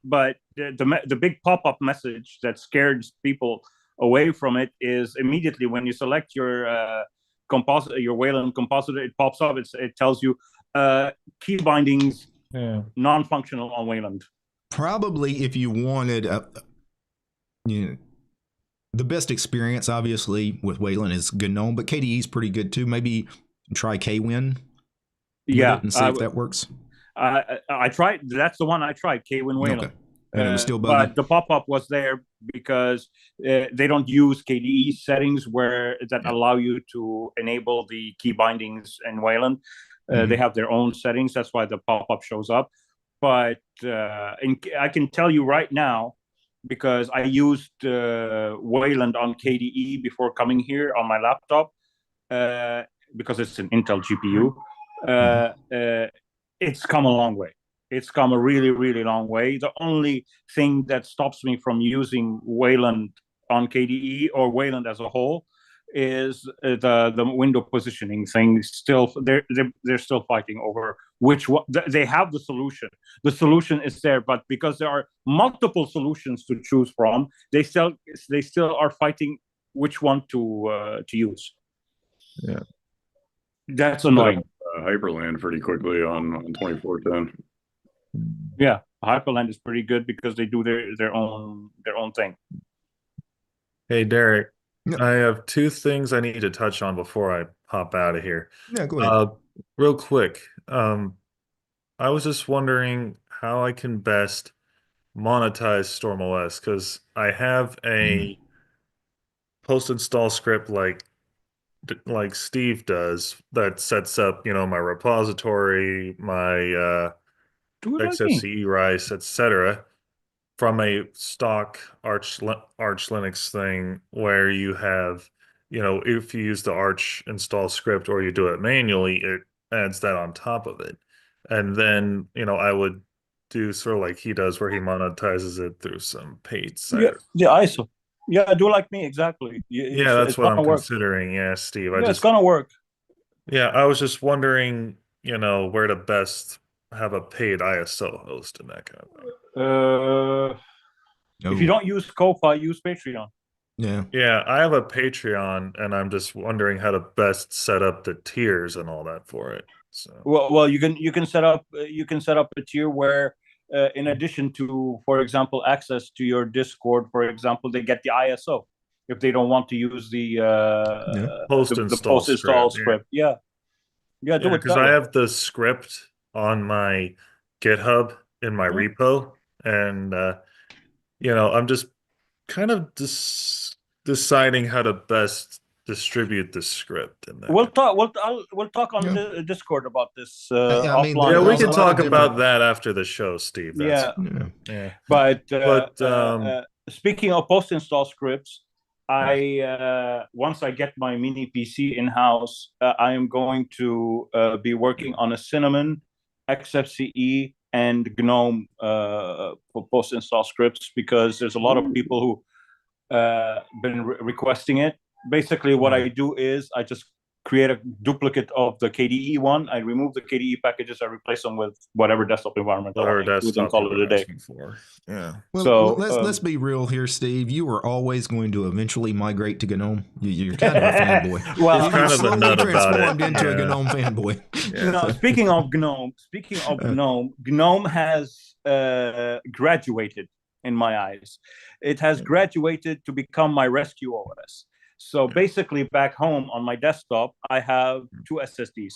But the big pop-up message that scares people away from it is immediately when you select your your Wayland compositor, it pops up. It tells you key bindings non-functional on Wayland. Probably if you wanted the best experience, obviously, with Wayland is GNOME, but KDE is pretty good too. Maybe try KWin. And see if that works. I tried. That's the one I tried. KWin Wayland. Okay. And it was still bugging. But the pop-up was there because they don't use KDE settings that allow you to enable the key bindings in Wayland. They have their own settings. That's why the pop-up shows up. But I can tell you right now, because I used Wayland on KDE before coming here on my laptop, because it's an Intel GPU. It's come a long way. It's come a really, really long way. The only thing that stops me from using Wayland on KDE or Wayland as a whole is the window positioning thing. Still, they're still fighting over which one. They have the solution. The solution is there, but because there are multiple solutions to choose from, they still are fighting which one to use. Yeah, that's annoying. Hyperland pretty quickly on 2410. Yeah, Hyperland is pretty good because they do their own thing. Hey, Derek, I have two things I need to touch on before I hop out of here. Yeah, go ahead. Real quick, I was just wondering how I can best monetize StormOS, because I have a post-install script like Steve does that sets up, my repository, my XFCE rice, etc., from a stock Arch Linux thing where you have, if you use the Arch install script or you do it manually, it adds that on top of it. And then, I would do sort of like he does where he monetizes it through some paid site. Yeah, ISO. Yeah, do like me, exactly. That's what I'm considering. Yeah, Steve. It's gonna work. Yeah, I was just wondering, where to best have a paid ISO host and that kind of thing. If you don't use Ko-Fi, use Patreon. Yeah, I have a Patreon, and I'm just wondering how to best set up the tiers and all that for it. So. Well, you can set up a tier where, in addition to, for example, access to your Discord, for example, they get the ISO if they don't want to use the post-install script. Yeah, do it because I have the script on my GitHub in my repo, and I'm just kind of deciding how to best distribute the script. And we'll talk on the Discord about this offline. Yeah, we can talk about that after the show, Steve. But speaking of post-install scripts, once I get my mini PC in house, I am going to be working on a Cinnamon, XFCE, and GNOME for post-install scripts, because there's a lot of people who been requesting it. Basically, what I do is I just create a duplicate of the KDE one. I remove the KDE packages. I replace them with whatever desktop environment I want to call it a day. Yeah. Well, so let's be real here, Steve. You are always going to eventually migrate to GNOME. You're kind of a fanboy. Well, kind of a nut about it. Into a GNOME fanboy. Speaking of GNOME, GNOME has graduated in my eyes. It has graduated to become my rescue OS. So basically, back home on my desktop, I have two SSDs,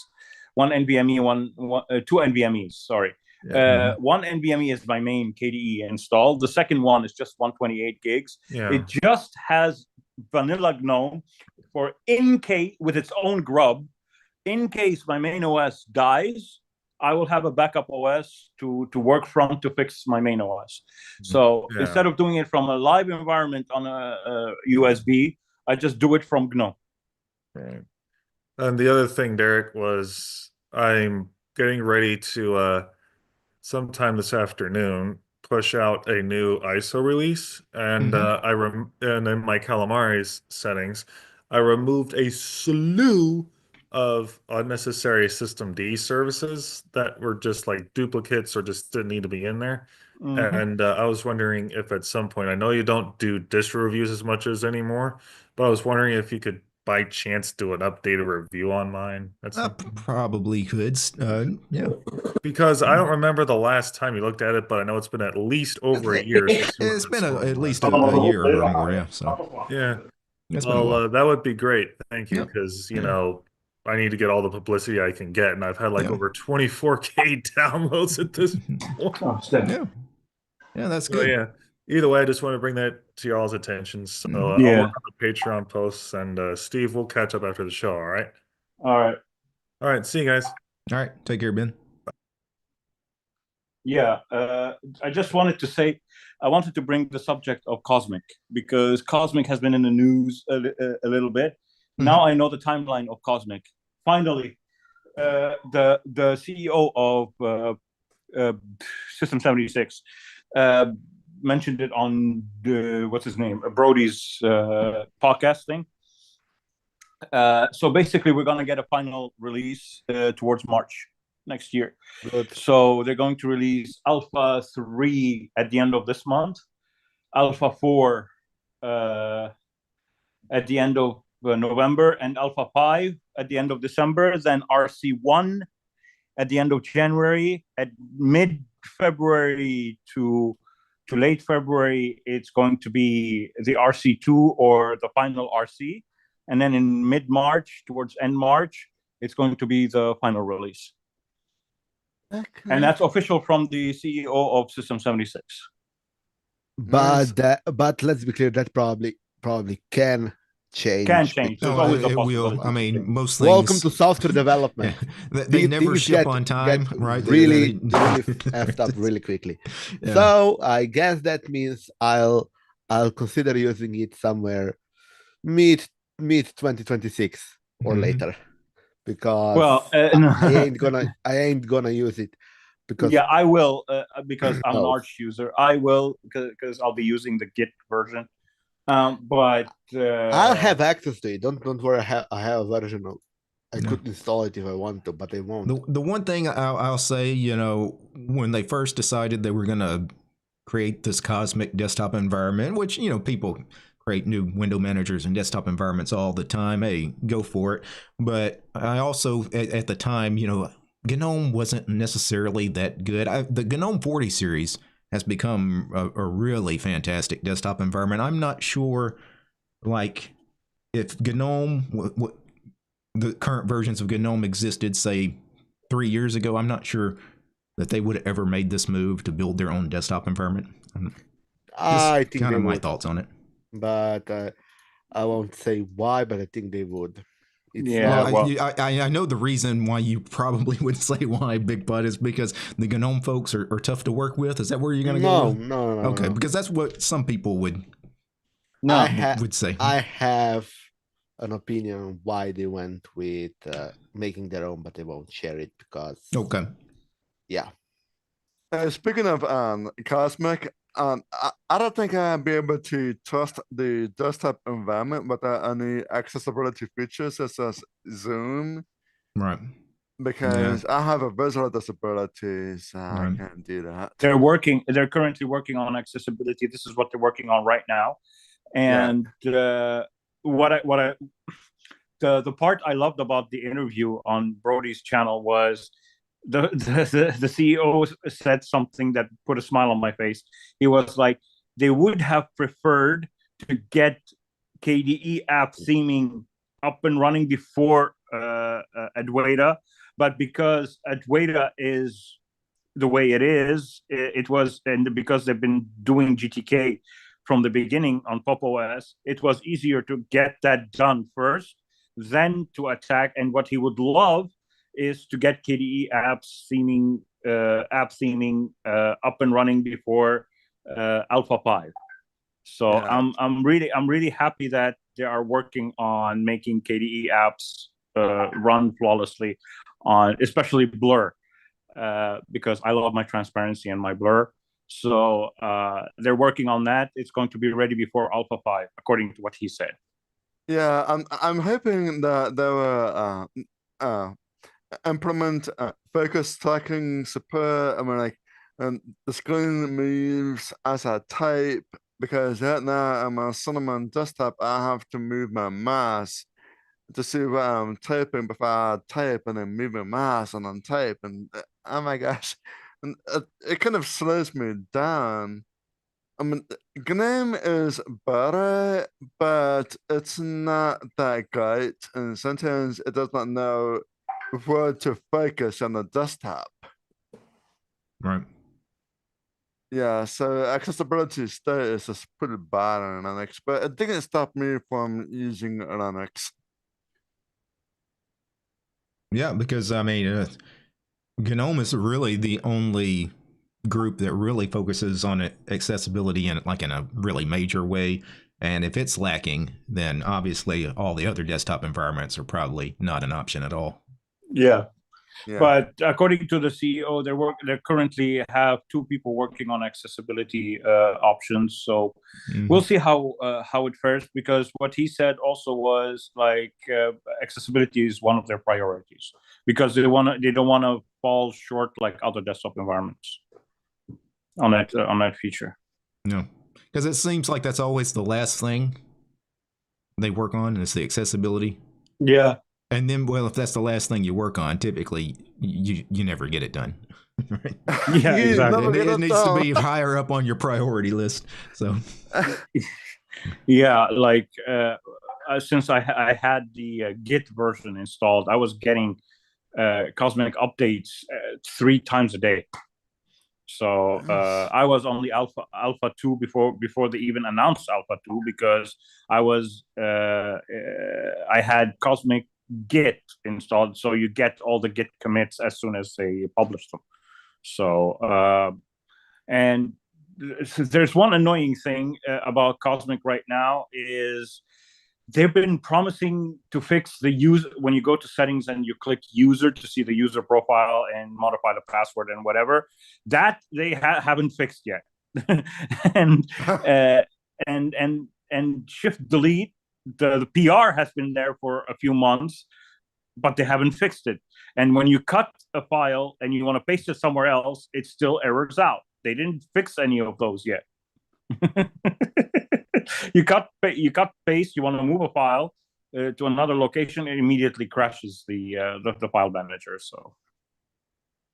one NVMe, two NVMEs. Sorry, one NVMe is my main KDE install. The second one is just 128 gigs. Yeah. It just has vanilla GNOME with its own grub. in case my main OS dies, I will have a backup OS to work from to fix my main OS. So instead of doing it from a live environment on a USB, I just do it from GNOME. Right. And the other thing, Derek, was I'm getting ready to sometime this afternoon push out a new ISO release, and and in my Calamari's settings, I removed a slew of unnecessary systemd services that were just like duplicates or just didn't need to be in there. And I was wondering if at some point, I know you don't do distro reviews as much as anymore, but I was wondering if you could by chance do an updated review on mine. That's Probably could. Yeah. because I don't remember the last time you looked at it, but I know it's been at least over a year since you It's been installed at it. least a year or more. Yeah. So Yeah. it's been a while. Well, that would be great. Thank you, Yeah. because you know I need to get all the publicity I can get, and I've had like Yeah. over 24K downloads at this point. Oh, steady. Yeah. Yeah, that's So good. yeah. Either way, I just want to bring that to y'all's attention. So I'll Yeah. work on the Patreon posts, and Steve, we'll catch up after the show. All right. All right. All right. See you guys. All right. Take care, Ben. Yeah, I just wanted to say, I wanted to bring the subject of Cosmic, because Cosmic has been in the news a little bit. Now I know the timeline of Cosmic. Finally, the CEO of System 76 mentioned it on what's his name, Brody's podcast thing. So basically, we're gonna get a final release towards March next year. Good. So they're going to release Alpha 3 at the end of this month, Alpha 4 at the end of November, and Alpha 5 at the end of December, then RC1 at the end of January. At mid-February to late February, it's going to be the RC2 or the final RC. And then in mid-March, towards end March, it's going to be the final release. Okay. And that's official from the CEO of System 76. But let's be clear, that probably can change. Can change. There's No, always a it possibility. will. I mean, most things. Welcome to software development. They These never things ship on time, get right? Really effed up really quickly. Yeah. So I guess that means I'll consider using it somewhere mid 2026 or later, because Well, I ain't gonna use it because yeah, I will because I'm an Arch user. I will because I'll be using the Git version. But I'll have access to it. Don't worry. I have a version of. I could install it if I want to, but I won't. The one thing I'll say, when they first decided they were going to create this Cosmic desktop environment, which, people create new window managers and desktop environments all the time. Hey, go for it. But I also, at the time, GNOME wasn't necessarily that good. The GNOME 40 series has become a really fantastic desktop environment. I'm not sure, if GNOME, the current versions of GNOME existed, say, 3 years ago, I'm not sure that they would have ever made this move to build their own desktop environment. I think kind they of my would, thoughts on it. but I won't say why. But I think they would. It's Yeah, not- I know the reason why you probably would say why, Big Bud, is because the GNOME folks are tough to work with. Is that where you're going to go? No. Okay, because that's what some people would say. I have an opinion on why they went with making their own, but they won't share it because. Okay. Yeah. Speaking of Cosmic, I don't think I'll be able to trust the desktop environment without any accessibility features such as Zoom. Right. Because I have a visual disability, so I can't do that. They're currently working on accessibility. This is what they're working on right now. And the part I loved about the interview on Brody's channel was the CEO said something that put a smile on my face. He was like, they would have preferred to get KDE app theming up and running before Adwaita, but because Adwaita is the way it is, and because they've been doing GTK from the beginning on Pop OS, it was easier to get that done first then to attack. And what he would love is to get KDE app theming up and running before Alpha 5. So Yeah. I'm really happy that they are working on making KDE apps run flawlessly on especially Blur, because I love my transparency and my blur. So they're working on that. It's going to be ready before Alpha 5, according to what he said. Yeah, I'm hoping that they will implement focus tracking support. I mean, like, the screen moves as I type, because right now on my Cinnamon desktop, I have to move my mouse to see what I'm typing before I type, and then move my mouse and then type, and oh my gosh, and it kind of slows me down. I mean, GNOME is better, but it's not that great, and sometimes it does not know where to focus on the desktop. Right. Yeah, so accessibility status is pretty bad on Linux, but it didn't stop me from using Linux. Yeah, because I mean, GNOME is really the only group that really focuses on accessibility in a really major way. And if it's lacking, then obviously all the other desktop environments are probably not an option at all. Yeah. Yeah. But according to the CEO, they currently have 2 people working on accessibility options. So we'll see how it fares, because what he said also was like accessibility is one of their priorities, because they don't want to fall short like other desktop environments on that feature. No, because it seems like that's always the last thing they work on is the accessibility. Yeah. And then, well, if that's the last thing you work on, typically you never get it done. Right? Yeah, exactly. It needs to be higher up on your priority list. So, yeah, like since I had the Git version installed, I was getting Cosmic updates 3 times a day. So I was only Alpha 2 before they even announced Alpha 2, because I had Cosmic Git installed, so you get all the Git commits as soon as they publish them. So and there's one annoying thing about Cosmic right now is they've been promising to fix the user when you go to settings and you click user to see the user profile and modify the password and whatever, that they haven't fixed yet. and shift delete, the PR has been there for a few months, but they haven't fixed it. And when you cut a file and you want to paste it somewhere else, it still errors out. They didn't fix any of those yet. you cut paste, you want to move a file to another location, it immediately crashes the file manager. So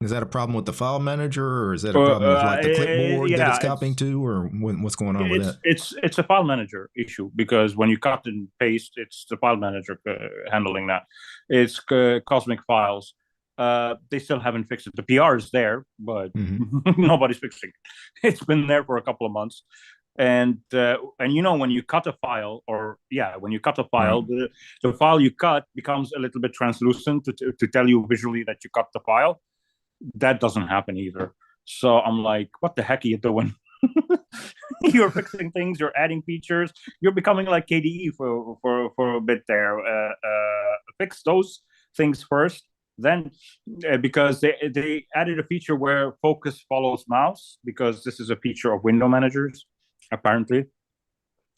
is that a problem with the file manager, or is that a problem with like the clipboard that it's copying to, or what's going on with that? It's a file manager issue, because when you cut and paste, it's the file manager handling that. It's Cosmic Files. They still haven't fixed it. The PR is there, but nobody's fixing it. It's been there for a couple of months. And when you cut a file, the file you cut becomes a little bit translucent to tell you visually that you cut the file. That doesn't happen either. So I'm like, what the heck are you doing? You're fixing things, you're adding features, you're becoming like KDE for a bit there. Fix those things first. Then, because they added a feature where focus follows mouse, because this is a feature of window managers, apparently.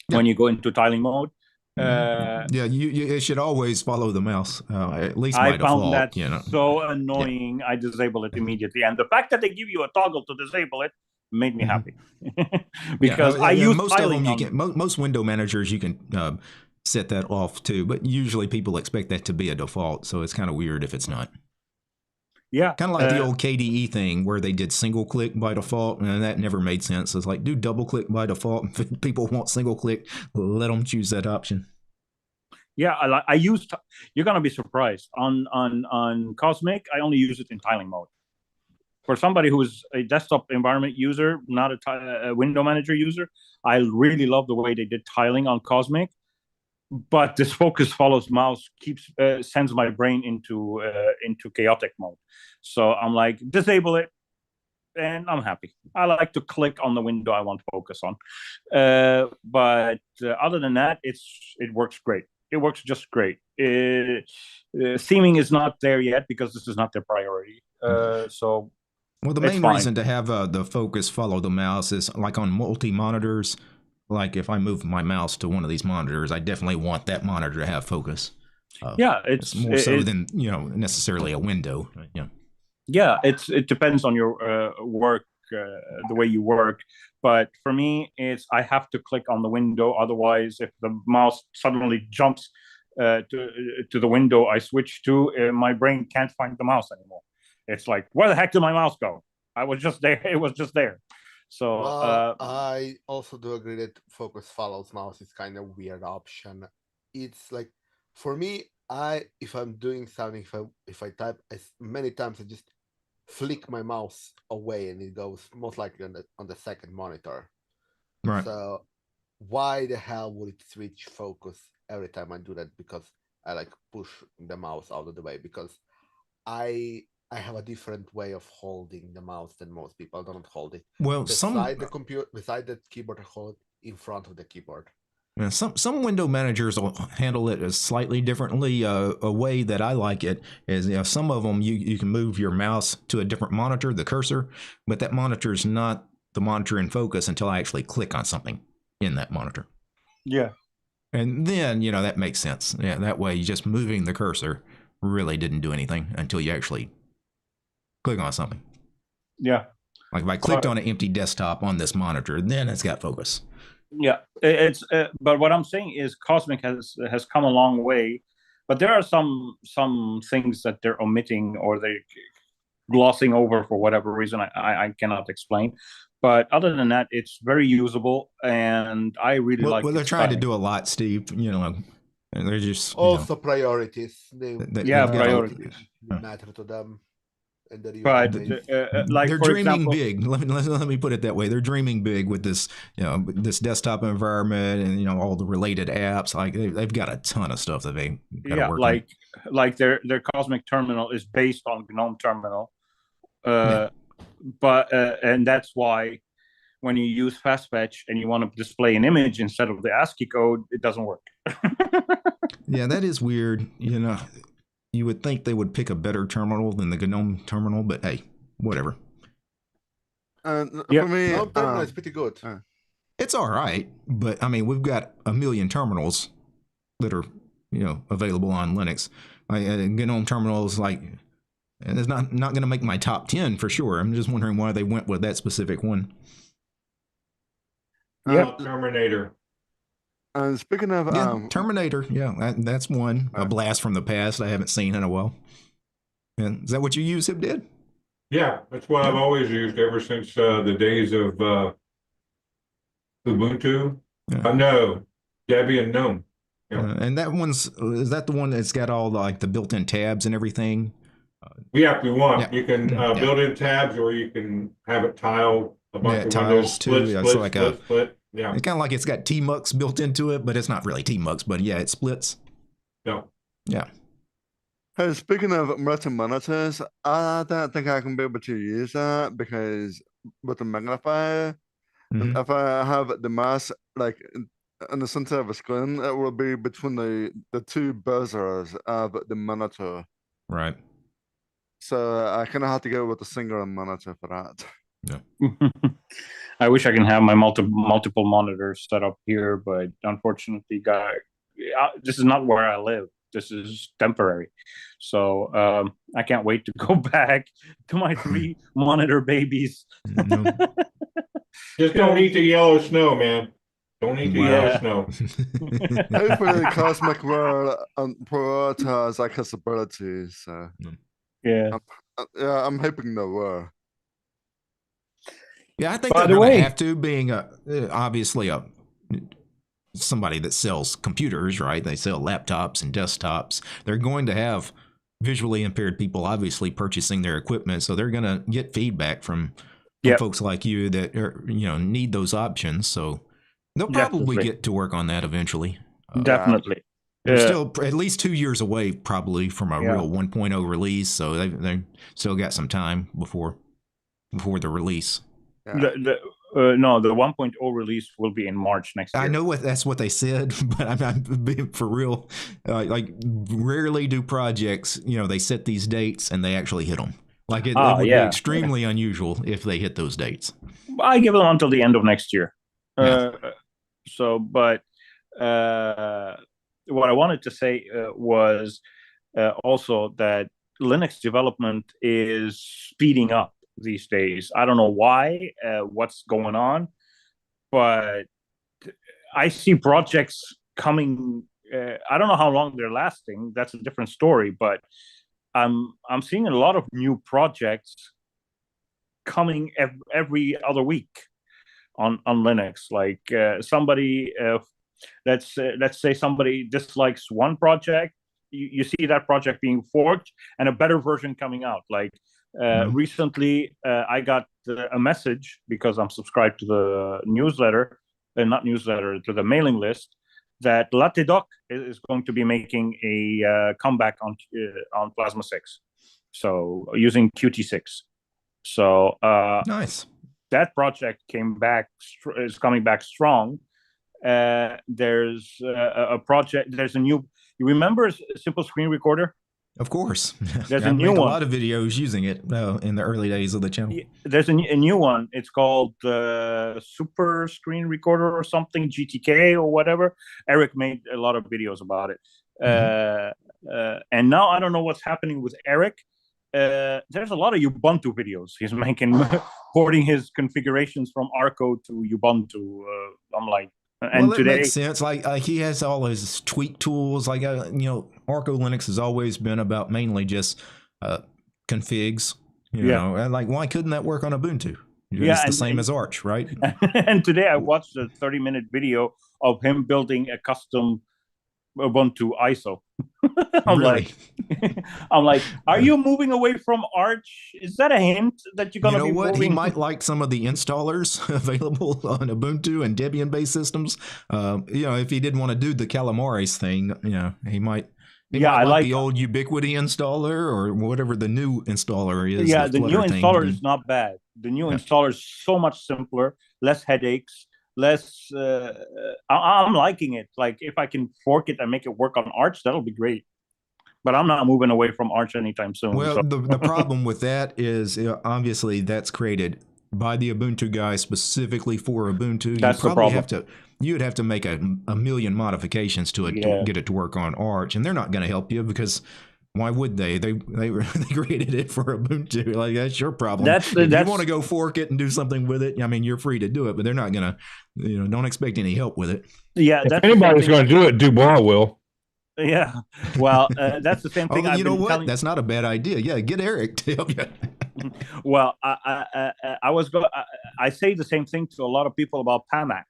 When you go into tiling mode, it should always follow the mouse, at least by default. I found that so annoying. I disable it immediately, and the fact that they give you a toggle to disable it made me happy. Because I use most tiling. of them most window managers you can set that off too, but usually people expect that to be a default, so it's kind of weird if it's not. Yeah, kind of like the old KDE thing where they did single click by default, and that never made sense. It's like, do double click by default. If people want single click, let them choose that option. Yeah, I use. You're gonna be surprised on Cosmic. I only use it in tiling mode. For somebody who's a desktop environment user, not a window manager user, I really love the way they did tiling on Cosmic. but this focus follows mouse sends my brain into chaotic mode. So I'm like, disable it, and I'm happy. I like to click on the window I want to focus on. But other than that, it works great. It works just great. Theming is not there yet because this is not their priority. So well, the main reason to have the focus follow the mouse is like on multi-monitors. Like if I move my mouse to one of these monitors, I definitely want that monitor to have focus. Yeah, it's more so than necessarily a window. Yeah. Yeah, it depends on your work, the way you work. But for me, I have to click on the window. Otherwise, if the mouse suddenly jumps to the window I switch to, my brain can't find the mouse anymore. It's like, where the heck did my mouse go? I was just there. It was just there. So I also do agree that focus follows mouse is kind of weird option. It's like, for me, if I'm doing something, if I type many times, I just flick my mouse away and it goes most likely on the second monitor. Right. So why the hell would it switch focus every time I do that? Because I like push the mouse out of the way, because I have a different way of holding the mouse than most people. I don't hold it beside the computer, beside the keyboard. I hold it in front of the keyboard. Yeah, some window managers will handle it slightly differently. A way that I like it is, some of them you can move your mouse to a different monitor, the cursor, but that monitor is not the monitor in focus until I actually click on something in that monitor. Yeah. And then, that makes sense. Yeah, that way just moving the cursor really didn't do anything until you actually click on something. Yeah. Like if I clicked on an empty desktop on this monitor, then it's got focus. Yeah, it's but what I'm saying is Cosmic has come a long way, but there are some things that they're omitting or they're glossing over for whatever reason I cannot explain. But other than that, it's very usable, and I really like. Well, they're trying to do a lot, Steve. And they're just also priorities. Priorities matter to them. But like they're for dreaming example, big. Let me put it that way. They're dreaming big with this, this desktop environment and all the related apps. Like they've got a ton of stuff that they got to work on. Like their Cosmic Terminal is based on GNOME Terminal, but and that's why when you use fast fetch and you want to display an image instead of the ASCII code, it doesn't work. Yeah, that is weird. You would think they would pick a better terminal than the GNOME terminal, but hey, whatever. For me, GNOME terminal is pretty good. It's all right, but I mean, we've got a million terminals that are, available on Linux. GNOME terminal is like, and it's not going to make my top 10 for sure. I'm just wondering why they went with that specific one. Terminator. Speaking of Terminator, that's one. A blast from the past I haven't seen in a while. And is that what you use, Hib? Yeah, that's what I've always used ever since the days of Ubuntu. No, Debian GNOME. And that is that the one that's got all the built-in tabs and everything? Yeah, if you want, you can build in tabs, or you can have it tiled. A bunch of windows, split. Yeah, it's kind of like it's got tmux built into it, but it's not really tmux. But yeah, it splits. Yeah. Hey, speaking of multi-monitors, I don't think I can be able to use that because with the magnifier, if I have the mouse like in the center of a screen, it will be between the two buzzers of the monitor. Right. So I kind of have to go with a single monitor for that. Yeah. I wish I can have my multiple monitors set up here, but unfortunately, this is not where I live. This is temporary, so I can't wait to go back to my 3 monitor babies. Just don't eat the yellow snow, man. Don't eat the yellow snow. Hopefully, Cosmic will prioritize accessibility. So I'm hoping they will. Yeah, I think they're going to have to, being obviously somebody that sells computers, right? They sell laptops and desktops. They're going to have visually impaired people obviously purchasing their equipment, so they're going to get feedback from folks like you that need those options. So they'll probably get to work on that eventually. Definitely. They're still at least 2 years away, probably, from a real 1.0 release. So they still got some time before the release. Yeah. No, the 1.0 release will be in March next year. I know that's what they said, but I'm being for real. Like, rarely do projects, they set these dates and they actually hit them. Like, it would be extremely unusual if they hit those dates. I give them until the end of next year. But what I wanted to say was also that Linux development is speeding up these days. I don't know why, what's going on, but I see projects coming. I don't know how long they're lasting. That's a different story, but I'm seeing a lot of new projects coming every other week on Linux. Like somebody, let's say somebody dislikes one project, you see that project being forked and a better version coming out. Like recently, I got a message because I'm subscribed to the newsletter, to the mailing list, that LaTeDoc is going to be making a comeback on Plasma 6, so using Qt6. So nice. That project is coming back strong. There's a project. There's a new. You remember Simple Screen Recorder? Of course. There's a new one. A lot of videos using it in the early days of the channel. There's a new one. It's called Super Screen Recorder or something, GTK or whatever. Eric made a lot of videos about it. And now I don't know what's happening with Eric. There's a lot of Ubuntu videos he's making, porting his configurations from Arco to Ubuntu. I'm like, and well, it today makes sense. Like he has all his tweak tools. Like Arco Linux has always been about mainly just configs. You know, and like, why couldn't that work on Ubuntu? It's the same as Arch, right? And today I watched a 30-minute video of him building a custom Ubuntu ISO. I'm like, are you moving away from Arch? Is that a hint that you're gonna be moving? He might like some of the installers available on Ubuntu and Debian-based systems. If he didn't want to do the Calamares thing, he might. I like the old Ubiquity installer or whatever the new installer is. Yeah, the new installer is not bad. The new installer is so much simpler, less headaches, less. I'm liking it. Like, if I can fork it and make it work on Arch, that'll be great. But I'm not moving away from Arch anytime soon. Well, the problem with that is obviously that's created by the Ubuntu guy specifically for Ubuntu. That's the problem. You'd have to make a million modifications to it to get it to work on Arch, and they're not going to help you because why would they? They created it for Ubuntu. Like, that's your problem. If you want to go fork it and do something with it, I mean, you're free to do it, but they're not going to. Don't expect any help with it. Yeah, if anybody's going to do it, Dubois will. Yeah, well, that's the same thing. You know what? That's not a bad idea. Yeah, get Eric to help you. Well, I say the same thing to a lot of people about PAMAC.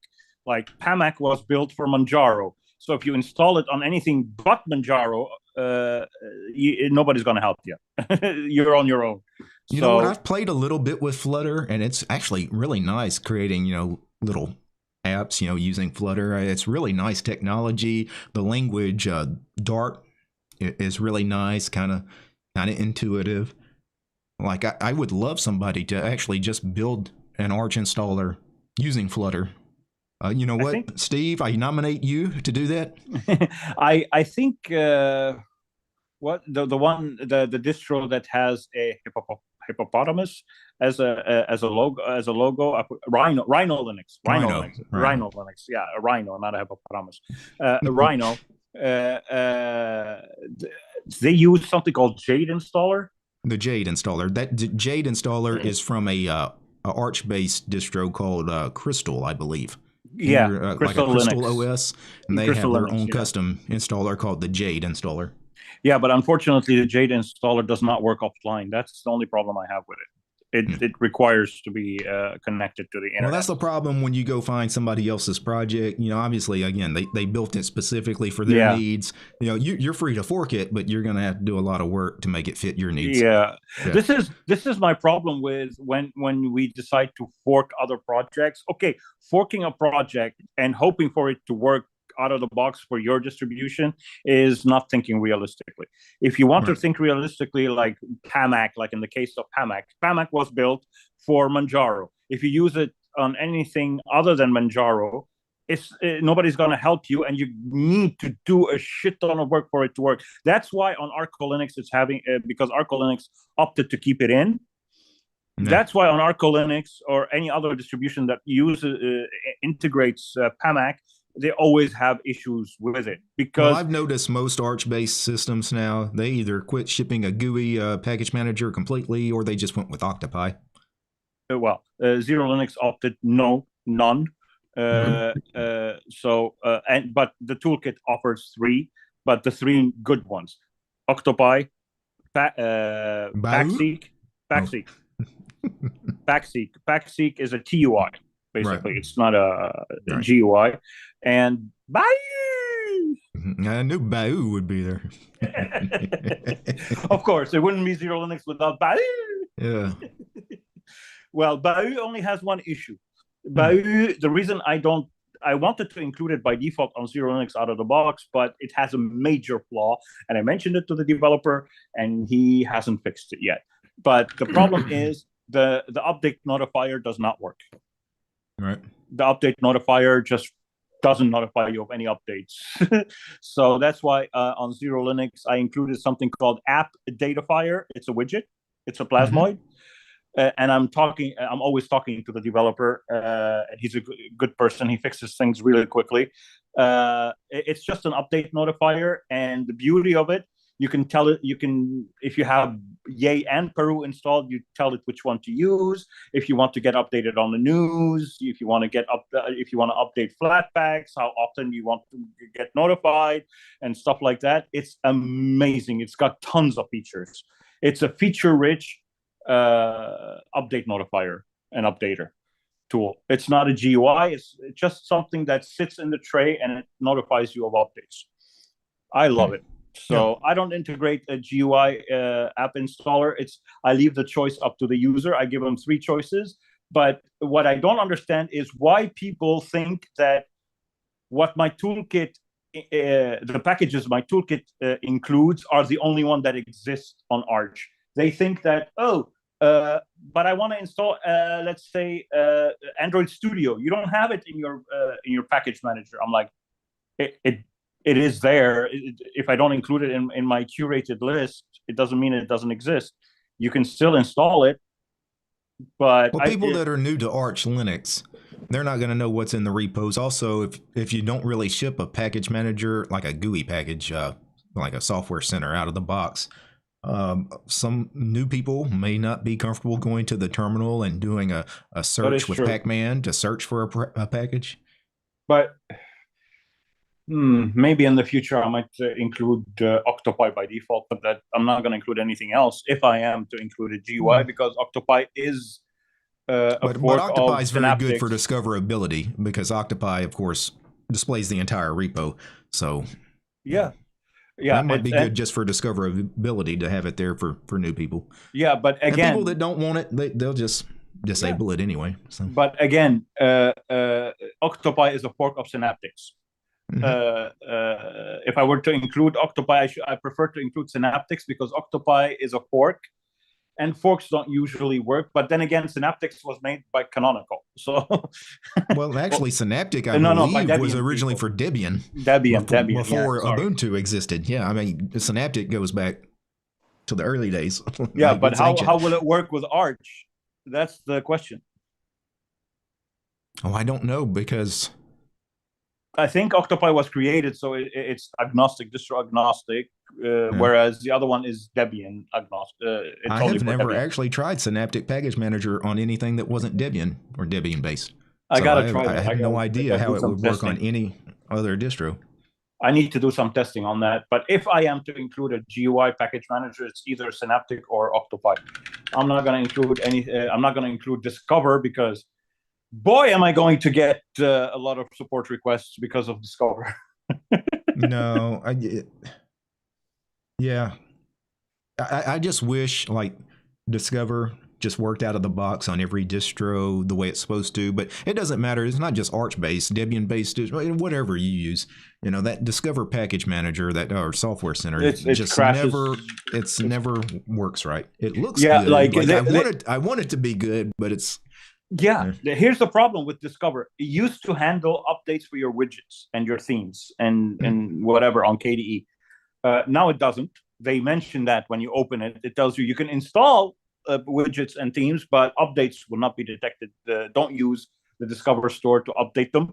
Like, PAMAC was built for Manjaro, so if you install it on anything but Manjaro, nobody's going to help you. You're on your own. You know what? I've played a little bit with Flutter, and it's actually really nice creating, little apps, using Flutter. It's really nice technology. The language, Dart, is really nice, kind of intuitive. Like, I would love somebody to actually just build an Arch installer using Flutter. You know what, Steve? I nominate you to do that. I think the distro that has a hippopotamus as a logo, Rhino Linux. Yeah, a rhino, not a hippopotamus. Rhino. They use something called Jade installer. The Jade installer. That Jade installer is from a Arch-based distro called Crystal, I believe. Yeah, Crystal OS, and they have their own custom installer called the Jade installer. Yeah, but unfortunately, the Jade installer does not work offline. That's the only problem I have with it. It requires to be connected to the internet. Well, that's the problem when you go find somebody else's project. Obviously, again, they built it specifically for their needs. You're free to fork it, but you're going to have to do a lot of work to make it fit your needs. Yeah. This is my problem with when we decide to fork other projects. Okay, forking a project and hoping for it to work out of the box for your distribution is not thinking realistically. If you want to think realistically, like Pamac, like in the case of Pamac was built for Manjaro. If you use it on anything other than Manjaro, nobody's going to help you, and you need to do a shit ton of work for it to work. That's why on ArcoLinux it's having because ArcoLinux opted to keep it in. Yeah. That's why on ArcoLinux or any other distribution that integrates Pamac, they always have issues with it. Because I've noticed most Arch-based systems now, they either quit shipping a GUI package manager completely, or they just went with Octopi. XeroLinux opted none. But the toolkit offers 3, but the 3 good ones: Octopi, Backseek. Backseek is a TUI, basically. Right. It's not a GUI. And Bayou! I knew Bayou would be there. Of course, it wouldn't be XeroLinux without Bayou. Yeah. Well, Bayou only has one issue. Bayou, the reason I wanted to include it by default on XeroLinux out of the box, but it has a major flaw, and I mentioned it to the developer, and he hasn't fixed it yet. But the problem is the update notifier does not work. Right. The update notifier just doesn't notify you of any updates. So that's why on XeroLinux I included something called App Datafier. It's a widget. It's a Plasmoid. And I'm always talking to the developer, and he's a good person. He fixes things really quickly. It's just an update notifier, and the beauty of it, you can tell it. If you have Yay and Peru installed, you tell it which one to use. If you want to get updated on the news, if you want to update Flatpaks, how often you want to get notified, and stuff like that. It's amazing. It's got tons of features. It's a feature-rich update notifier and updater tool. It's not a GUI. It's just something that sits in the tray and it notifies you of updates. I love it. So I don't integrate a GUI app installer. I leave the choice up to the user. I give them 3 choices. But what I don't understand is why people think that what my toolkit, the packages my toolkit includes, are the only one that exists on Arch. They think that, but I want to install, let's say, Android Studio. You don't have it in your package manager. I'm like, it is there. If I don't include it in my curated list, it doesn't mean it doesn't exist. You can still install it. But people that are new to Arch Linux, they're not going to know what's in the repos. Also, if you don't really ship a package manager, like a GUI package, like a software center out of the box, some new people may not be comfortable going to the terminal and doing a search with Pacman to search for a package. But maybe in the future I might include Octopi by default, but that I'm not going to include anything else if I am to include a GUI, because Octopi is but Octopi is very good for discoverability, because Octopi, of course, displays the entire repo. So yeah, that might be good just for discoverability to have it there for new people. Yeah, but again, and people that don't want it, they'll just disable it anyway. So. But again, Octopi is a fork of Synaptics. If I were to include Octopi, I prefer to include Synaptics, because Octopi is a fork, and forks don't usually work. But then again, Synaptics was made by Canonical, so well, actually, Synaptic I believe was originally for Debian. Before Ubuntu existed. Yeah, I mean, Synaptic goes back to the early days. Yeah, like, but how will it work with Arch? That's the question. Oh, I don't know, because I think Octopi was created, so it's agnostic, distro agnostic, whereas the other one is Debian agnostic. I have never actually tried Synaptic Package Manager on anything that wasn't Debian or Debian based. I gotta try that. I have no idea how it would work on any other distro. I need to do some testing on that. But if I am to include a GUI package manager, it's either Synaptic or Octopi. I'm not going to include I'm not going to include Discover, because boy, am I going to get a lot of support requests because of Discover. No, I just wish, like, Discover just worked out of the box on every distro the way it's supposed to. But it doesn't matter. It's not just Arch based, Debian based, whatever you use. You know, that Discover Package Manager, that or Software Center, it just crashes. never works right. It looks good. I want it to be good, but it's Here's the problem with Discover. It used to handle updates for your widgets and your themes and whatever on KDE. Now it doesn't. They mention that when you open it, it tells you can install widgets and themes, but updates will not be detected. Don't use the Discover store to update them.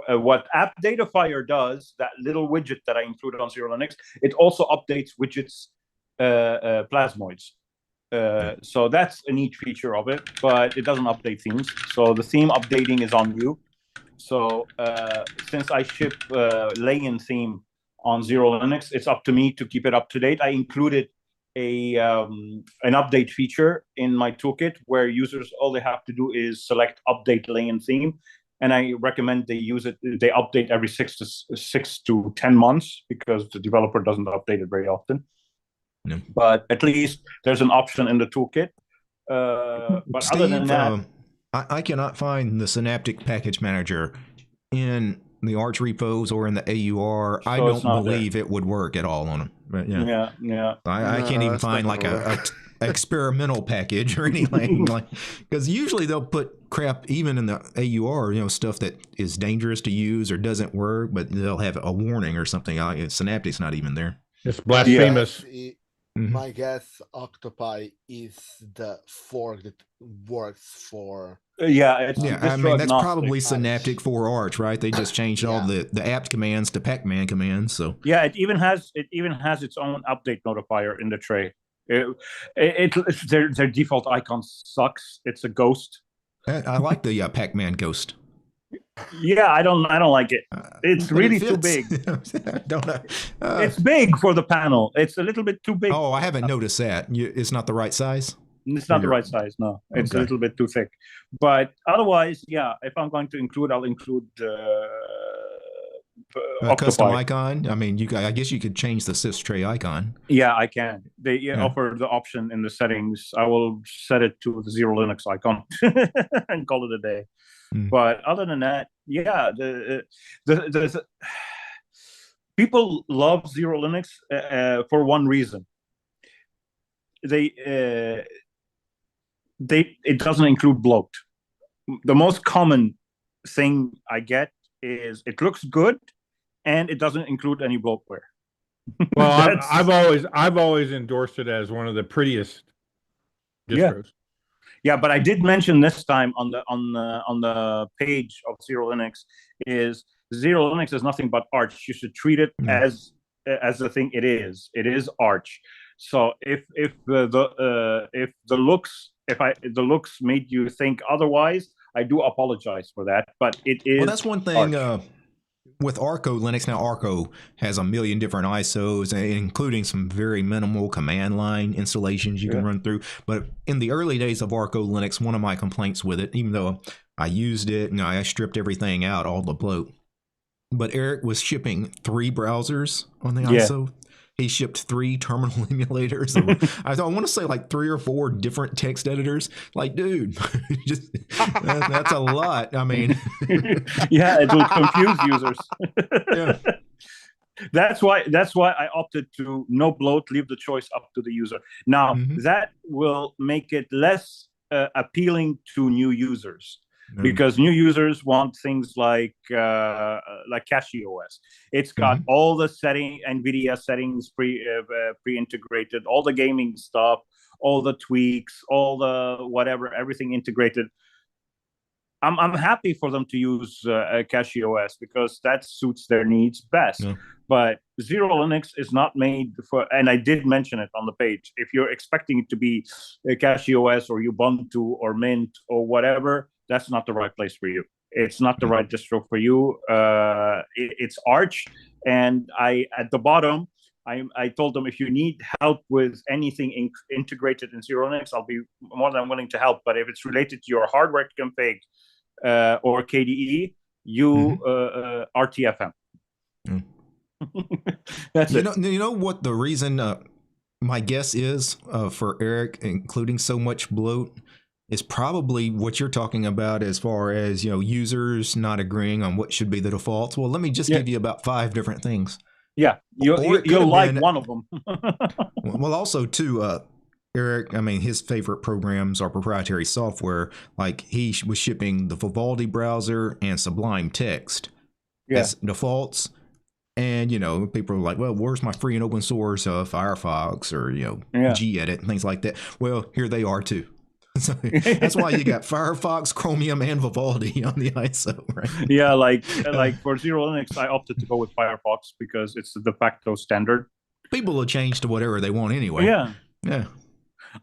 What App Datafire does, that little widget that I included on XeroLinux, it also updates widgets plasmoids. So that's a neat feature of it, but it doesn't update themes. So the theme updating is on you. So since I ship lay-in theme on XeroLinux, it's up to me to keep it up to date. I included an update feature in my toolkit where users, all they have to do is select update lay-in theme. And I recommend they use it. They update every 6 to 10 months because the developer doesn't update it very often. No. But at least there's an option in the toolkit. But Steve, other than that, I cannot find the Synaptic Package Manager in the Arch repos or in the AUR. So I don't believe it would work at all on them. But yeah. I can't even find like a experimental package or anything like, because usually they'll put crap even in the AUR, you know, stuff that is dangerous to use or doesn't work, but they'll have a warning or something. Synaptic's not even there. It's blasphemous. My guess, Octopi is the fork that works for. I mean that's probably Synaptic for Arch, right? They just changed all the apt commands to pacman commands. So it even has its own update notifier in the tray. Their default icon sucks. It's a ghost. I like the pacman ghost. Yeah, I don't like it. It's really too big. Don't know. It's big for the panel. It's a little bit too big. Oh, I haven't noticed that. It's not the right size? It's not the right size, no. It's a little bit too thick. But otherwise, if I'm going to include, I'll include a custom icon. I mean, I guess you could change the sys tray icon. Yeah, I can. They offer the option in the settings. I will set it to the XeroLinux icon and call it a day. But other than that, the people love XeroLinux for one reason. It doesn't include bloat. The most common thing I get is it looks good and it doesn't include any bloatware. Well, I've always endorsed it as one of the prettiest distros. Yeah, but I did mention this time on the page of XeroLinux is XeroLinux is nothing but Arch. You should treat it as the thing it is. It is Arch. So if the looks made you think otherwise, I do apologize for that. But it is. Well, that's one thing. With Arco Linux, now Arco has a million different ISOs, including some very minimal command line installations you can run through. But in the early days of Arco Linux, one of my complaints with it, even though I used it, I stripped everything out, all the bloat. But Eric was shipping 3 browsers on the ISO. He shipped 3 terminal emulators. I want to say like 3 or 4 different text editors. Like, dude, that's a lot. I mean, it will confuse users. That's why I opted to no bloat, leave the choice up to the user. Now that will make it less appealing to new users. Because new users want things like CachyOS. It's got all the Nvidia settings pre-integrated, all the gaming stuff, all the tweaks, all the whatever, everything integrated. I'm happy for them to use CachyOS because that suits their needs best. But XeroLinux is not made for, and I did mention it on the page. If you're expecting it to be CachyOS or Ubuntu or Mint or whatever, that's not the right place for you. It's not the right distro for you. It's Arch, and at the bottom, I told them if you need help with anything integrated in XeroLinux, I'll be more than willing to help. But if it's related to your hardware config or KDE, you RTFM. That's it. You know what the reason my guess is for Eric, including so much bloat, is probably what you're talking about as far as, users not agreeing on what should be the defaults. Well, let me just give you about 5 different things. Yeah, you'll like one of them. Well, also too, Eric, I mean, his favorite programs are proprietary software. Like he was shipping the Vivaldi browser and Sublime Text as defaults. And, people are like, well, where's my free and open source Firefox or, gedit and things like that? Well, here they are too. So that's why you got Firefox, Chromium, and Vivaldi on the ISO, right? Yeah, like for XeroLinux, I opted to go with Firefox because it's the de facto standard. People will change to whatever they want anyway. Yeah.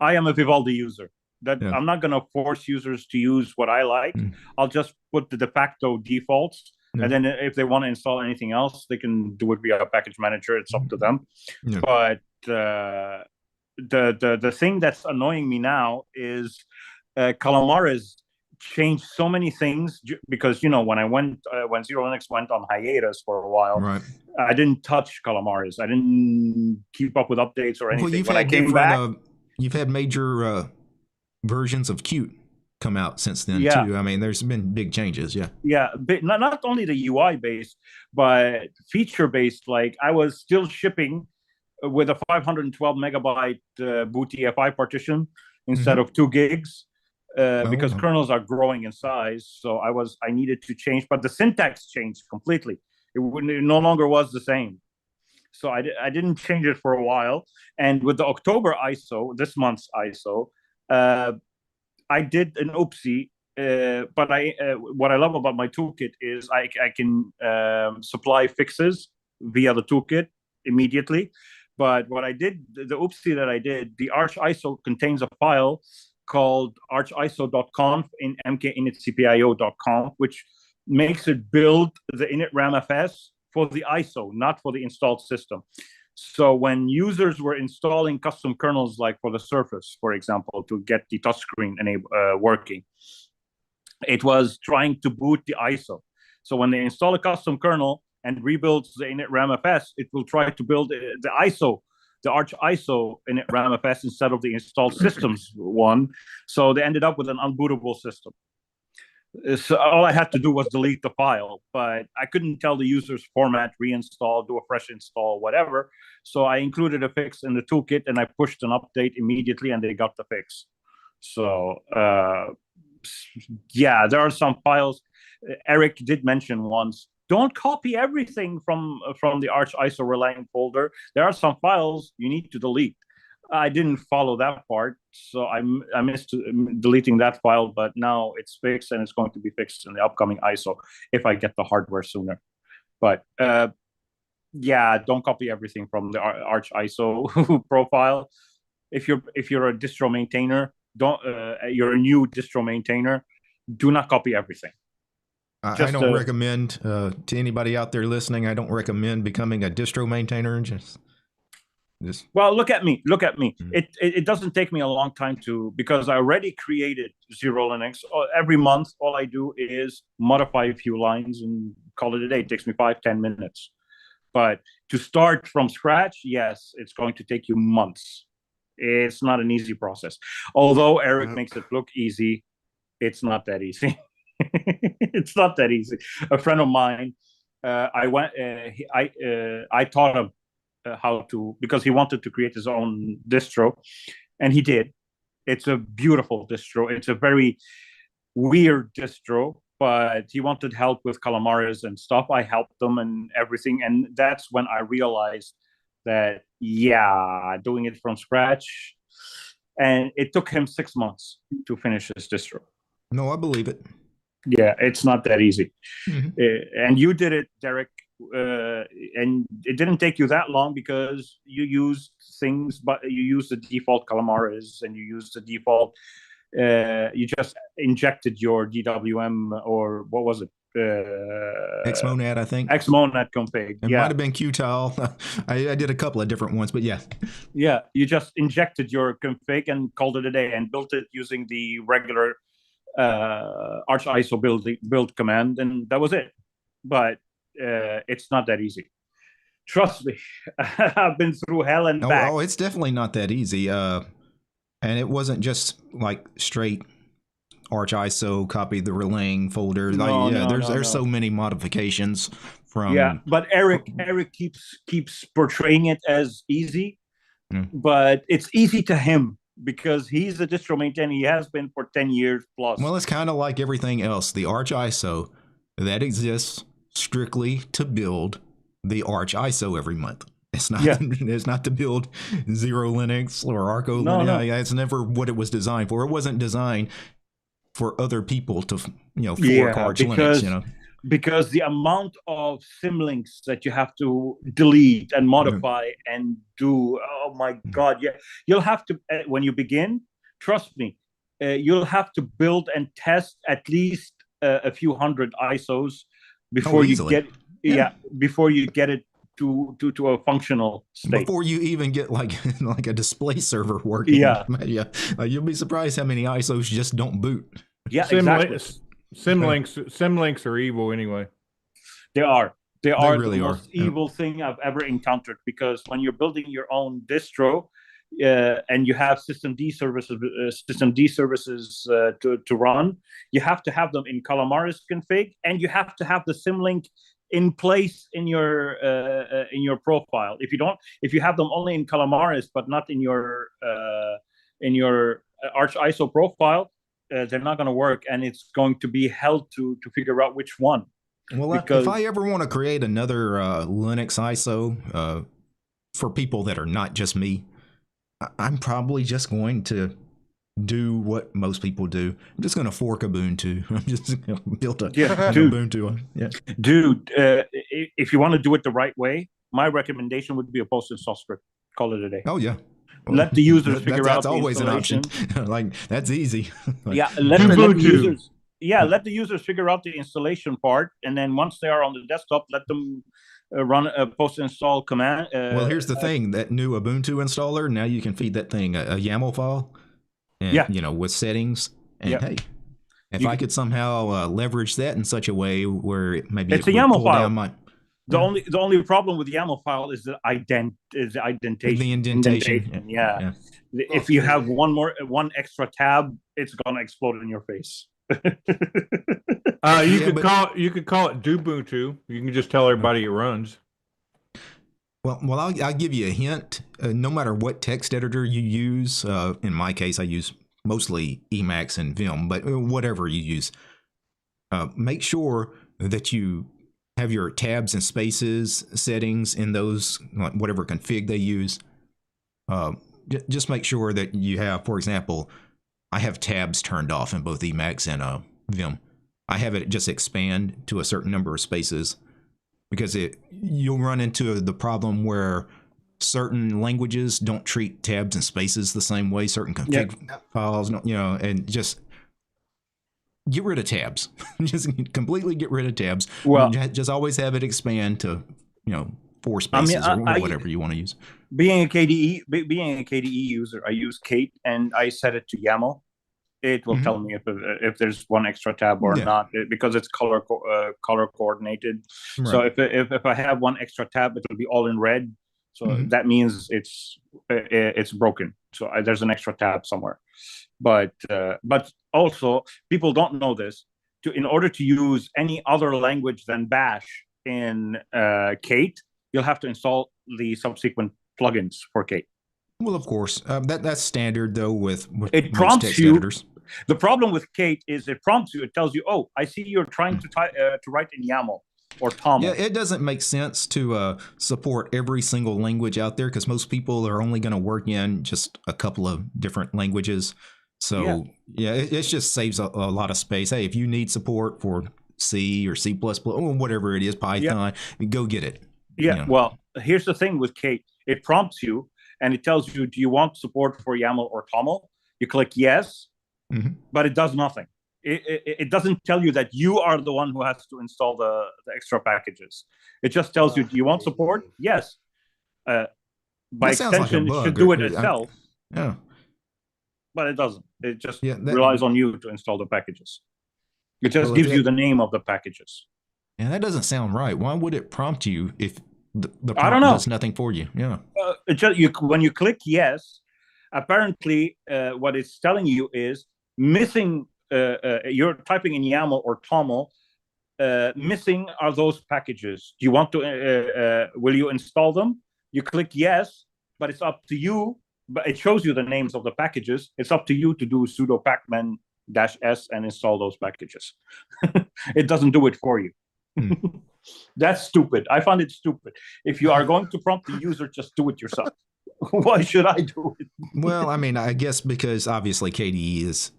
I am a Vivaldi user. I'm not going to force users to use what I like. I'll just put the de facto defaults. And then if they want to install anything else, they can do it via a package manager. It's up to them. But the thing that's annoying me now is Calamares changed so many things because when when XeroLinux went on hiatus for a while, I didn't touch Calamares. I didn't keep up with updates or anything. Well, you've had major versions of Qt come out since then too. I mean, there's been big changes. But not only the UI based, but feature based. Like I was still shipping with a 512 megabyte boot EFI partition instead of 2 gigs because kernels are growing in size. So I needed to change, but the syntax changed completely. It no longer was the same. So I didn't change it for a while. And with the October ISO, this month's ISO, I did an oopsie, but what I love about my toolkit is I can supply fixes via the toolkit immediately. But what I did, the oopsie that I did, the Arch ISO contains a file called archiso.conf in mkinitcpio.conf, which makes it build the init ramfs for the ISO, not for the installed system. So when users were installing custom kernels, like for the Surface, for example, to get the touchscreen working, it was trying to boot the ISO. So when they install a custom kernel and rebuilds the init ramfs, it will try to build the ISO, the Arch ISO init ramfs instead of the installed systems one. So they ended up with an unbootable system. So all I had to do was delete the file, but I couldn't tell the users format, reinstall, do a fresh install, whatever. So I included a fix in the toolkit and I pushed an update immediately and they got the fix. So there are some files. Eric did mention once, don't copy everything from the Arch ISO Relang folder. There are some files you need to delete. I didn't follow that part, so I missed deleting that file, but now it's fixed and it's going to be fixed in the upcoming ISO if I get the hardware sooner. But don't copy everything from the Arch ISO profile. If you're a distro maintainer, you're a new distro maintainer, do not copy everything. I don't recommend to anybody out there listening. I don't recommend becoming a distro maintainer. Well, look at me. It doesn't take me a long time because I already created XeroLinux. Every month, all I do is modify a few lines and call it a day. It takes me 5-10 minutes. But to start from scratch, yes, it's going to take you months. It's not an easy process. Although Eric makes it look easy, it's not that easy. It's not that easy. A friend of mine, I taught him how to, because he wanted to create his own distro, and he did. It's a beautiful distro. It's a very weird distro, but he wanted help with Calamares and stuff. I helped them and everything, and that's when I realized that doing it from scratch, and it took him 6 months to finish his distro. No, I believe it. Yeah, it's not that easy. And you did it, Derek. And it didn't take you that long because you used things, but you used the default Calamares and you used the default. You just injected your DWM, or what was it? Xmonad, I think. Xmonad config. It might have been Qtile. I did a couple of different ones, but yeah. Yeah, you just injected your config and called it a day and built it using the regular Arch ISO build command, and that was it. But it's not that easy. Trust me, I've been through hell and back. Oh, it's definitely not that easy. And it wasn't just like straight Arch ISO, copy the relaying folder. No, there's so many modifications from. Yeah, but Eric keeps portraying it as easy, but it's easy to him because he's a distro maintainer. He has been for 10 years plus. Well, it's kind of like everything else. The Arch ISO that exists strictly to build the Arch ISO every month. It's not. It's not to build XeroLinux or Arco. No. It's never what it was designed for. It wasn't designed for other people to, fork Arch Linux. Because the amount of symlinks that you have to delete and modify and do, oh my God, you'll have to, when you begin, trust me, you'll have to build and test at least a few hundred ISOs before you get before you get it to a functional state. Before you even get like a display server working. You'll be surprised how many ISOs just don't boot. Yeah, exactly. Symlinks are evil anyway. They are. They really the most evil thing I've ever encountered, because when you're building your own distro and you have systemd services to run, you have to have them in Calamaris config, and you have to have the symlink in place in your profile. If you have them only in Calamaris but not in your Arch ISO profile, they're not going to work, and it's going to be hell to figure out which one. Well, if I ever want to create another Linux ISO for people that are not just me, I'm probably just going to do what most people do. I'm just going to fork Ubuntu. I'm just going to build an Ubuntu one. Yeah. Dude, if you want to do it the right way, my recommendation would be a post-install script. Call it a day. Oh, yeah. Let the users figure out that's always an option. Like, that's easy. Let the users figure out the installation part, and then once they are on the desktop, let them run a post-install command. Well, here's the thing: that new Ubuntu installer, now you can feed that thing a YAML file, and with settings. And hey, if I could somehow leverage that in such a way where maybe it's a YAML file. The only problem with the YAML file is the indentation. The indentation. Yeah. If you have one extra tab, it's gonna explode in your face. You could call it Dubuntu. You can just tell everybody it runs. Well, I'll give you a hint. No matter what text editor you use, in my case, I use mostly Emacs and Vim, but whatever you use, make sure that you have your tabs and spaces settings in those, whatever config they use. Just make sure that you have, for example, I have tabs turned off in both Emacs and Vim. I have it just expand to a certain number of spaces, because you'll run into the problem where certain languages don't treat tabs and spaces the same way. Certain config files, and just get rid of tabs. Just completely get rid of tabs. Well, just always have it expand to 4 spaces or whatever you want to use. Being a KDE user, I use Kate and I set it to YAML. It will tell me if there's one extra tab or not, because it's color coordinated. Right. So if I have one extra tab, it will be all in red. So that means it's broken. So there's an extra tab somewhere. But also, people don't know this. In order to use any other language than Bash in Kate, you'll have to install the subsequent plugins for Kate. Well, of course, that's standard though with it prompts text editors. The problem with Kate is it prompts you. It tells you, "Oh, I see you're trying to write in YAML or TOML." Yeah, it doesn't make sense to support every single language out there, because most people are only going to work in just a couple of different languages. So it just saves a lot of space. Hey, if you need support for C or C++ or whatever it is, Python, go get it. Yeah. Well, here's the thing with Kate: it prompts you and it tells you, "Do you want support for YAML or TOML?" You click yes. But it does nothing. It doesn't tell you that you are the one who has to install the extra packages. It just tells you, do you want support? Yes. By extension, it should do it itself. But it doesn't. It just relies on you to install the packages. It just gives you the name of the packages. And that doesn't sound right. Why would it prompt you if the I don't prompt know. does nothing for you. Yeah. When you click yes, apparently what it's telling you is missing. You're typing in YAML or TOML. Missing are those packages. Do you want to? Will you install them? You click yes, but it's up to you. But it shows you the names of the packages. It's up to you to do sudo pacman -s and install those packages. It doesn't do it for you. That's stupid. I found it stupid. If you are going to prompt the user, just do it yourself. Why should I do it? Well, I mean, I guess because obviously KDE is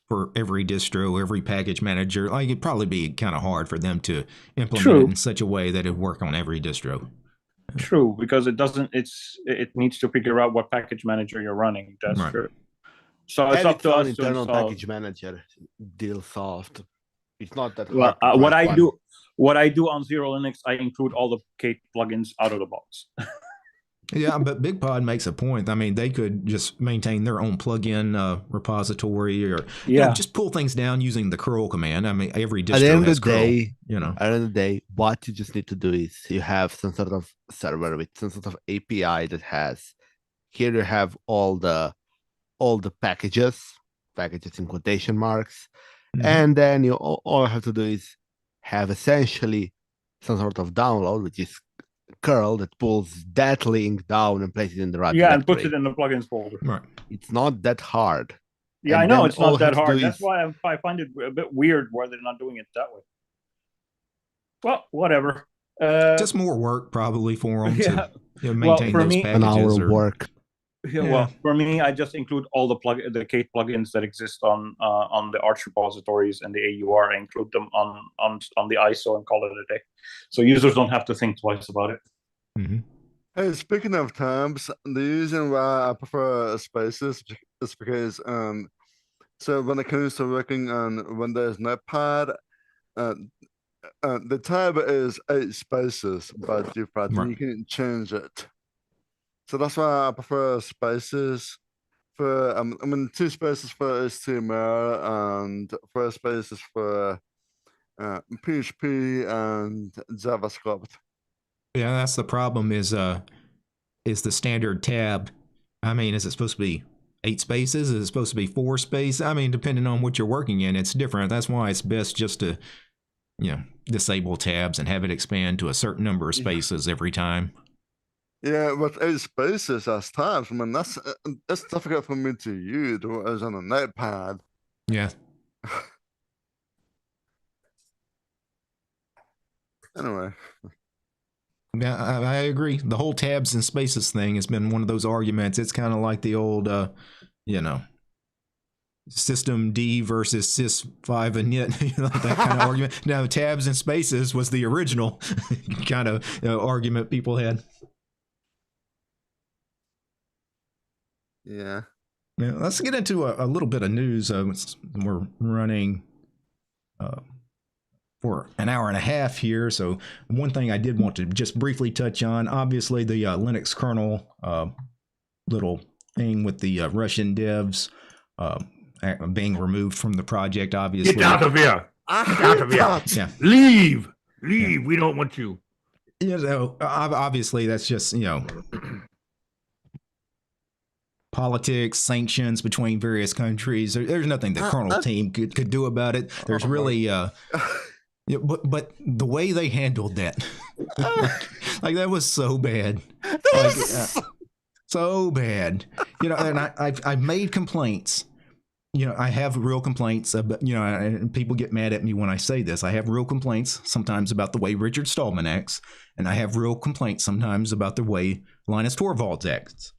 for every distro, every package manager. Like, it'd probably be kind of hard for them to implement it in such a way that it'd work on every distro. True, because it doesn't. It needs to figure out what package manager you're running. That's true. So it's up to us internal to install. package manager deal solved. It's not that hard. Well, what I do on XeroLinux, I include all the Kate plugins out of the box. Yeah, but BigPod makes a point. I mean, they could just maintain their own plugin repository, or just pull things down using the curl command. I mean, every distro has curl. At the end of the day, what you just need to do is you have some sort of server with some sort of API that has. Here you have all the packages in quotation marks, and then you all you have to do is have essentially some sort of download, which is curl, that pulls that link down and places it in the right directory. And puts it in the plugins folder. Right. It's not that hard. Yeah, I know it's not that hard. That's why I find it a bit weird why they're not doing it that way. Well, whatever. Just more work probably for them to maintain those packages. An hour of work. Well, for me, I just include all the Kate plugins that exist on the Arch repositories and the AUR. I include them on the ISO and call it a day, so users don't have to think twice about it. Hey, speaking of tabs, the reason why I prefer spaces is because so when it comes to working on Windows Notepad, the tab is 8 spaces by default, and you can change it. So that's why I prefer spaces for, 2 spaces for HTML and 4 spaces for PHP and JavaScript. Yeah, that's the problem is the standard tab. I mean, is it supposed to be 8 spaces? Is it supposed to be 4 spaces? I mean, depending on what you're working in, it's different. That's why it's best just to, disable tabs and have it expand to a certain number of spaces every time. Yeah, but 8 spaces as tabs, I mean, that's difficult for me to use as on a notepad. Yeah. Anyway. Yeah, I agree. The whole tabs and spaces thing has been one of those arguments. It's kind of like the old, System D versus Sys5 init, that kind of argument. Now, tabs and spaces was the original kind of argument people had. Yeah. Now, let's get into a little bit of news. We're running for an hour and a half here. So one thing I did want to just briefly touch on, obviously the Linux kernel little thing with the Russian devs being removed from the project, obviously. Get out of here. Get out of here. Yeah. Leave. Yeah. We don't want you. Obviously that's just, politics, sanctions between various countries. There's nothing the kernel team could do about it. There's really, but the way they handled that, like that was so bad, so bad. And I've made complaints. I have real complaints, and people get mad at me when I say this. I have real complaints sometimes about the way Richard Stallman acts, and I have real complaints sometimes about the way Linus Torvalds acts.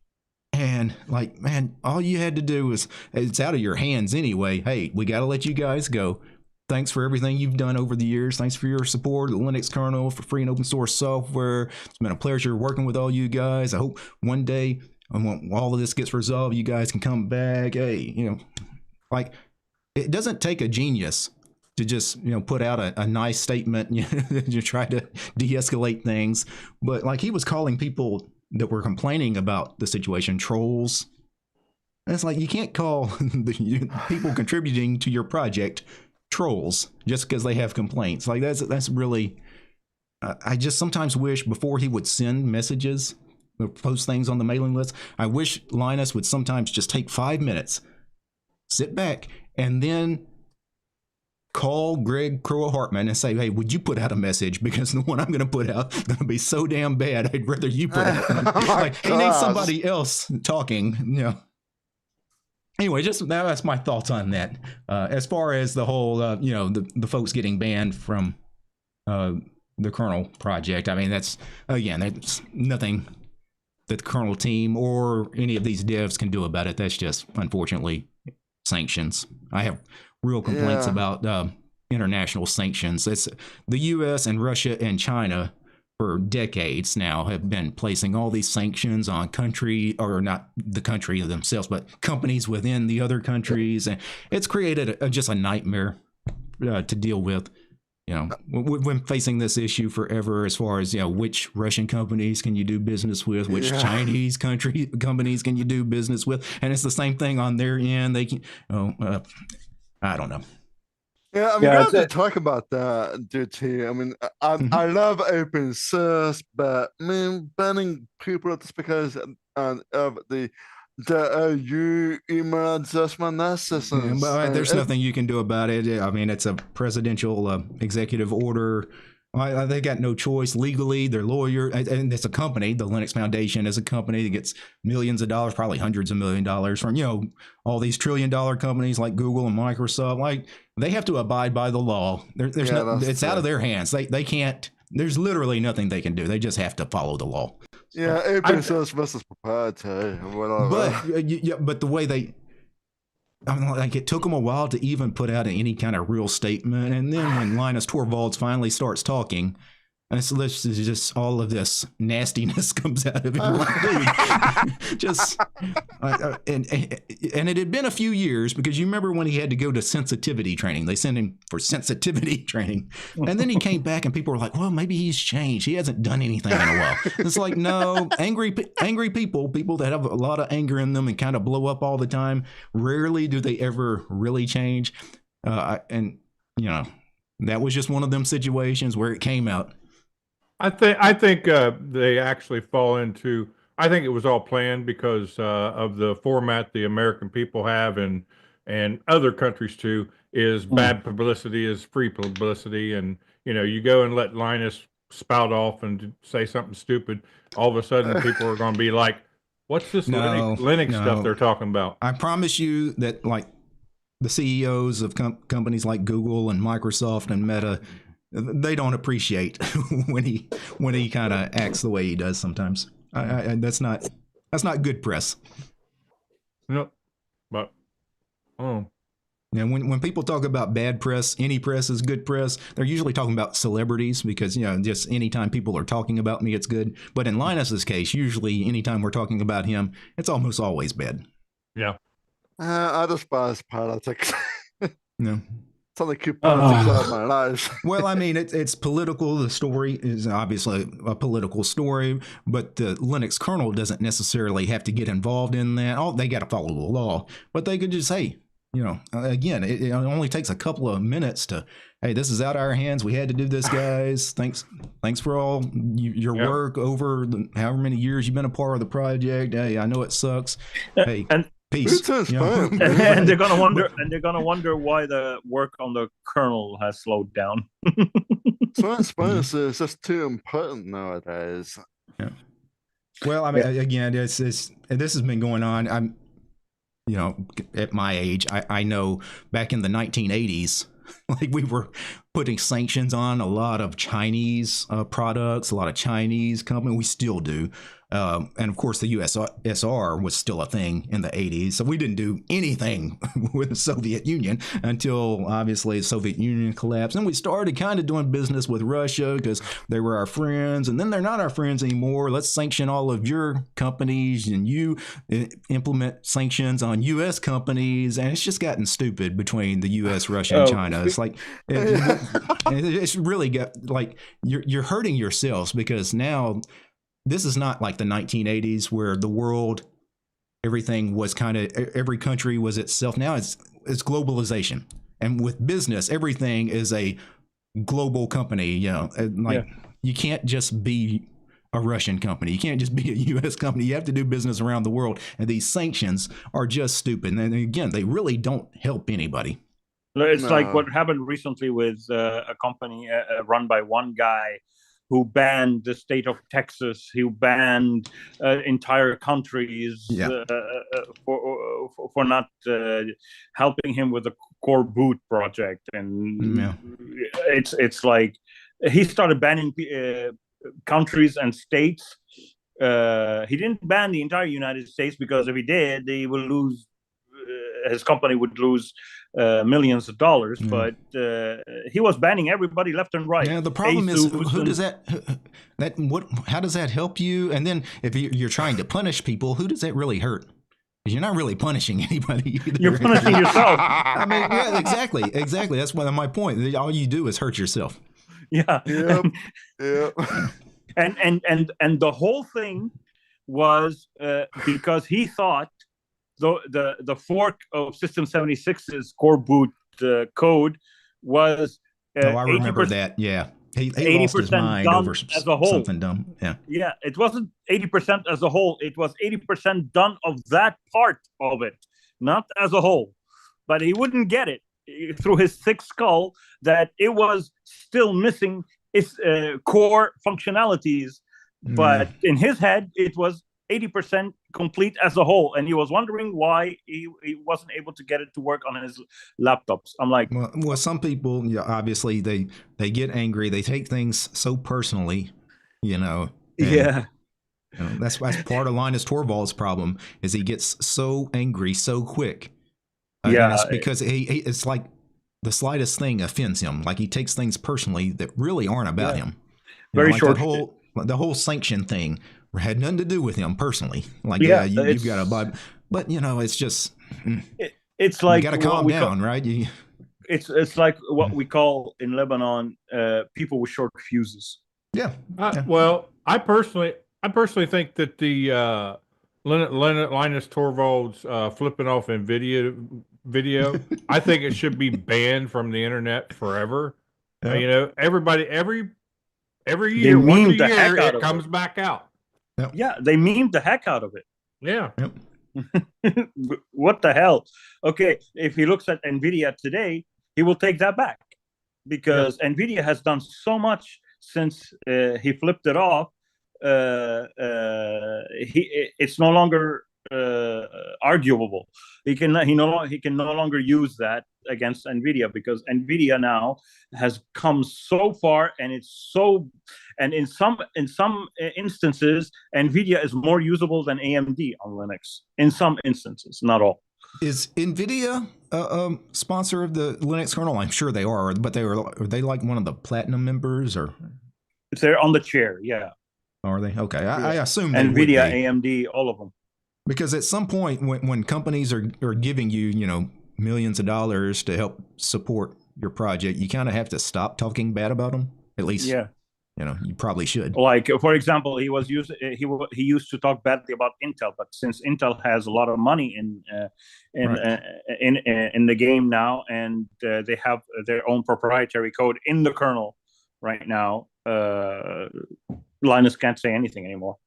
And like, man, all you had to do was, it's out of your hands anyway. Hey, we got to let you guys go. Thanks for everything you've done over the years. Thanks for your support of the Linux kernel, for free and open source software. It's been a pleasure working with all you guys. I hope one day, when all of this gets resolved, you guys can come back. Hey, like, it doesn't take a genius to just, put out a nice statement, you try to de-escalate things. But like, he was calling people that were complaining about the situation trolls. And it's like, you can't call the people contributing to your project trolls just because they have complaints. Like, that's really, I just sometimes wish before he would send messages or post things on the mailing list, I wish Linus would sometimes just take 5 minutes, sit back, and then call Greg Crow-Hartman and say, hey, would you put out a message? Because the one I'm going to put out is going to be so damn bad, I'd rather you put out. Like, he needs somebody else talking, you know. Anyway, just that's my thoughts on that. As far as the whole, you know, the folks getting banned from the kernel project, I mean, that's, again, that's nothing that the kernel team or any of these devs can do about it. That's just, unfortunately, sanctions. I have real complaints about international sanctions. It's the U.S. and Russia and China for decades now have been placing all these sanctions on country, or not the country themselves, but companies within the other countries, and it's created just a nightmare to deal with. You know, we've been facing this issue forever as far as, you know, which Russian companies can you do business with, which Chinese companies can you do business with, and it's the same thing on their end. They can, I don't know. Yeah, I'm glad to talk about that, DT. I mean, I love open source, but I mean, banning people just because of the EU email adjustment, that's just but there's nothing you can do about it. I mean, it's a presidential executive order. They got no choice legally. Their lawyer, and it's a company. The Linux Foundation is a company that gets millions of dollars, probably hundreds of $millions from, you know, all these $1 trillion companies like Google and Microsoft. Like, they have to abide by the law. There's it's out of their hands. They can't. There's literally nothing they can do. They just have to follow the law. Yeah, open source versus proprietary. But the way they. I mean, like, it took them a while to even put out any kind of real statement, and then when Linus Torvalds finally starts talking, and it's just all of this nastiness comes out of him. Like, just and it had been a few years, because you remember when he had to go to sensitivity training. They sent him for sensitivity training, and then he came back, and people were like, "Well, maybe he's changed. He hasn't done anything in a while." It's like, no, angry people that have a lot of anger in them and kind of blow up all the time. Rarely do they ever really change, and you know, that was just one of them situations where it came out. I think they actually fall into. I think it was all planned because of the format the American people have, and other countries too. Is bad publicity is free publicity, and you know, you go and let Linus spout off and say something stupid. All of a sudden, people are going to be like, "What's this Linux stuff they're talking about?" I promise you that, like, the CEOs of companies like Google and Microsoft and Meta, they don't appreciate when he kind of acts the way he does sometimes. That's not good press. No, but and when people talk about bad press, any press is good press. They're usually talking about celebrities, because, you know, just anytime people are talking about me, it's good. But in Linus's case, usually anytime we're talking about him, it's almost always bad. Yeah. I despise politics. No. It's only keep politics out of my lives. Well, I mean, it's political. The story is obviously a political story, but the Linux kernel doesn't necessarily have to get involved in that. They got to follow the law, but they could just say, you know, again, it only takes a couple of minutes to, hey, this is out of our hands. We had to do this, guys. Thanks for all your work over however many years you've been a part of the project. Hey, I know it sucks. Hey. Peace. You know? And they're gonna wonder why the work on the kernel has slowed down. Transparency is just too important nowadays. Yeah. Well, I mean, again, this has been going on. I'm, you know, at my age, I know back in the 1980s, like, we were putting sanctions on a lot of Chinese products, a lot of Chinese companies. We still do. And of course, the USSR was still a thing in the 80s. So we didn't do anything with the Soviet Union until obviously the Soviet Union collapsed. And we started kind of doing business with Russia because they were our friends. And then they're not our friends anymore. Let's sanction all of your companies, and you implement sanctions on U.S. companies. And it's just gotten stupid between the U.S., Russia, and China. It's like, it's really got, like, you're hurting yourselves, because now this is not like the 1980s where the world, everything was kind of, every country was itself. Now it's globalization. And with business, everything is a global company, you know, like you can't just be a Russian company. You can't just be a U.S. company. You have to do business around the world. And these sanctions are just stupid. And again, they really don't help anybody. It's like No. what happened recently with a company run by one guy who banned the state of Texas, who banned entire countries for not helping him with the core boot project. And it's like he started banning countries and states. He didn't ban the entire United States, because if he did, they will lose. His company would lose millions of dollars, but he was banning everybody left and right. Yeah, the problem is, who does how does that help you? And then if you're trying to punish people, who does that really hurt? Because you're not really punishing anybody either. You're punishing yourself. I mean, yeah, exactly. That's my point. All you do is hurt yourself. Yeah. Yep. Yep. And the whole thing was because he thought the fork of System 76's core boot code was I remember that. Yeah, he lost his mind over as a whole. Something dumb. Yeah, it wasn't 80% as a whole. It was 80% done of that part of it, not as a whole. But he wouldn't get it through his thick skull that it was still missing its core functionalities. But in his head, it was 80% complete as a whole, and he was wondering why he wasn't able to get it to work on his laptops. I'm like, well, some people, obviously they get angry, they take things so personally, and, that's part of Linus Torvalds' problem, is he gets so angry so quick. And it's because it's like the slightest thing offends him. Like he takes things personally that really aren't about him. Very like short. The whole sanction thing had nothing to do with him personally. Like, you've got to buy, but it's just, it's like, you got to calm down, right? It's like what we call in Lebanon, people with short fuses. Yeah. Well, I personally think that the Linus Torvalds flipping off Nvidia video, I think it should be banned from the internet forever. Everybody every year, once a year, it comes back out. Yep. Yeah, they memed the heck out of it. Yeah. Yep. What the hell? Okay, if he looks at Nvidia today, he will take that back, because Nvidia has done so much since he flipped it off. It's no longer arguable. He can no longer use that against Nvidia, because Nvidia now has come so far, and in some instances Nvidia is more usable than AMD on Linux. In some instances, not all. Is Nvidia a sponsor of the Linux kernel? I'm sure they are, but are they like one of the platinum members, or they're on the chair? Yeah. Are they? Okay, I assume they Nvidia, would be. AMD, all of them. Because at some point, when companies are giving you, millions of dollars to help support your project, you kind of have to stop talking bad about them. At least, you probably should. Like, for example, he used to talk badly about Intel, but since Intel has a lot of money in the game now, and they have their own proprietary code in the kernel right now, Linus can't say anything anymore.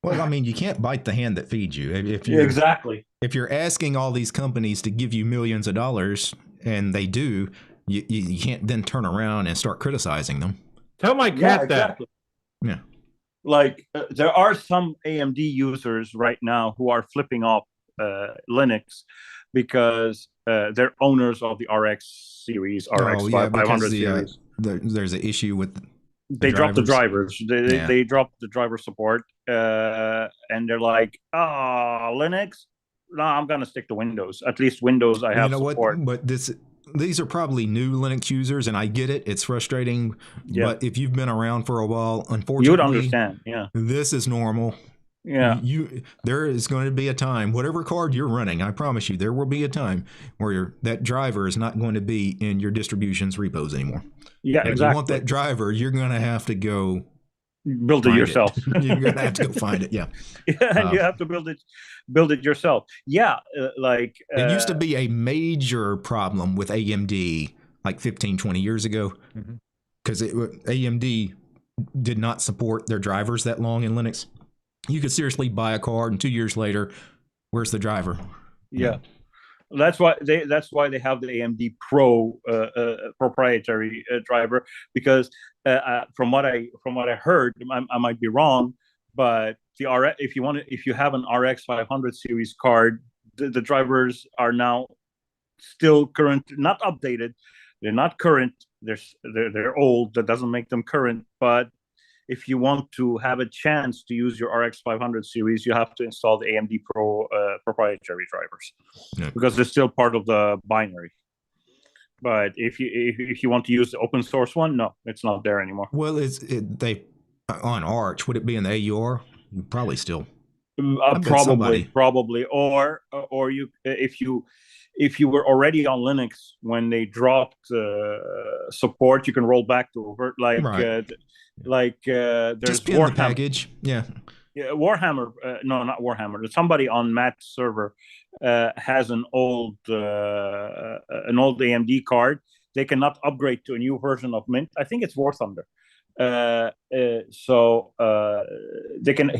Well, I mean, you can't bite the hand that feeds you. Exactly. If you're asking all these companies to give you millions of dollars, and they do, you can't then turn around and start criticizing them. Tell my cat that. Yeah. Like, there are some AMD users right now who are flipping off Linux because they're owners of the RX series, RX 500 series. There's an issue with they dropped the drivers. They dropped the driver support, and they're like, Linux? No, I'm gonna stick to Windows. At least Windows, I have support. But these are probably new Linux users, and I get it. It's frustrating, but if you've been around for a while, unfortunately, you would understand. Yeah, this is normal. Yeah, there is going to be a time, whatever card you're running, I promise you, there will be a time where that driver is not going to be in your distribution's repos anymore. Yeah, and exactly. If you want that driver, you're going to have to go build it yourself. You're going to have to go find it. Yeah, and you have to build it yourself. Yeah, like it used to be a major problem with AMD like 15, 20 years ago, because AMD did not support their drivers that long in Linux. You could seriously buy a card, and 2 years later, where's the driver? Yeah. That's why they have the AMD Pro proprietary driver, because from what I heard, I might be wrong, but the RX, if you have an RX 500 series card, the drivers are now still current, not updated. They're not current. They're old. That doesn't make them current. But if you want to have a chance to use your RX 500 series, you have to install the AMD Pro proprietary drivers, because they're still part of the binary. But if you want to use the open source one, no, it's not there anymore. Well, they on Arch, would it be in the AUR? Probably still. Probably, or you, if you were already on Linux when they dropped support, you can roll back to over there's just pin the package. Yeah, Warhammer. No, not Warhammer. Somebody on Matt's server has an old AMD card. They cannot upgrade to a new version of Mint. I think it's War Thunder. He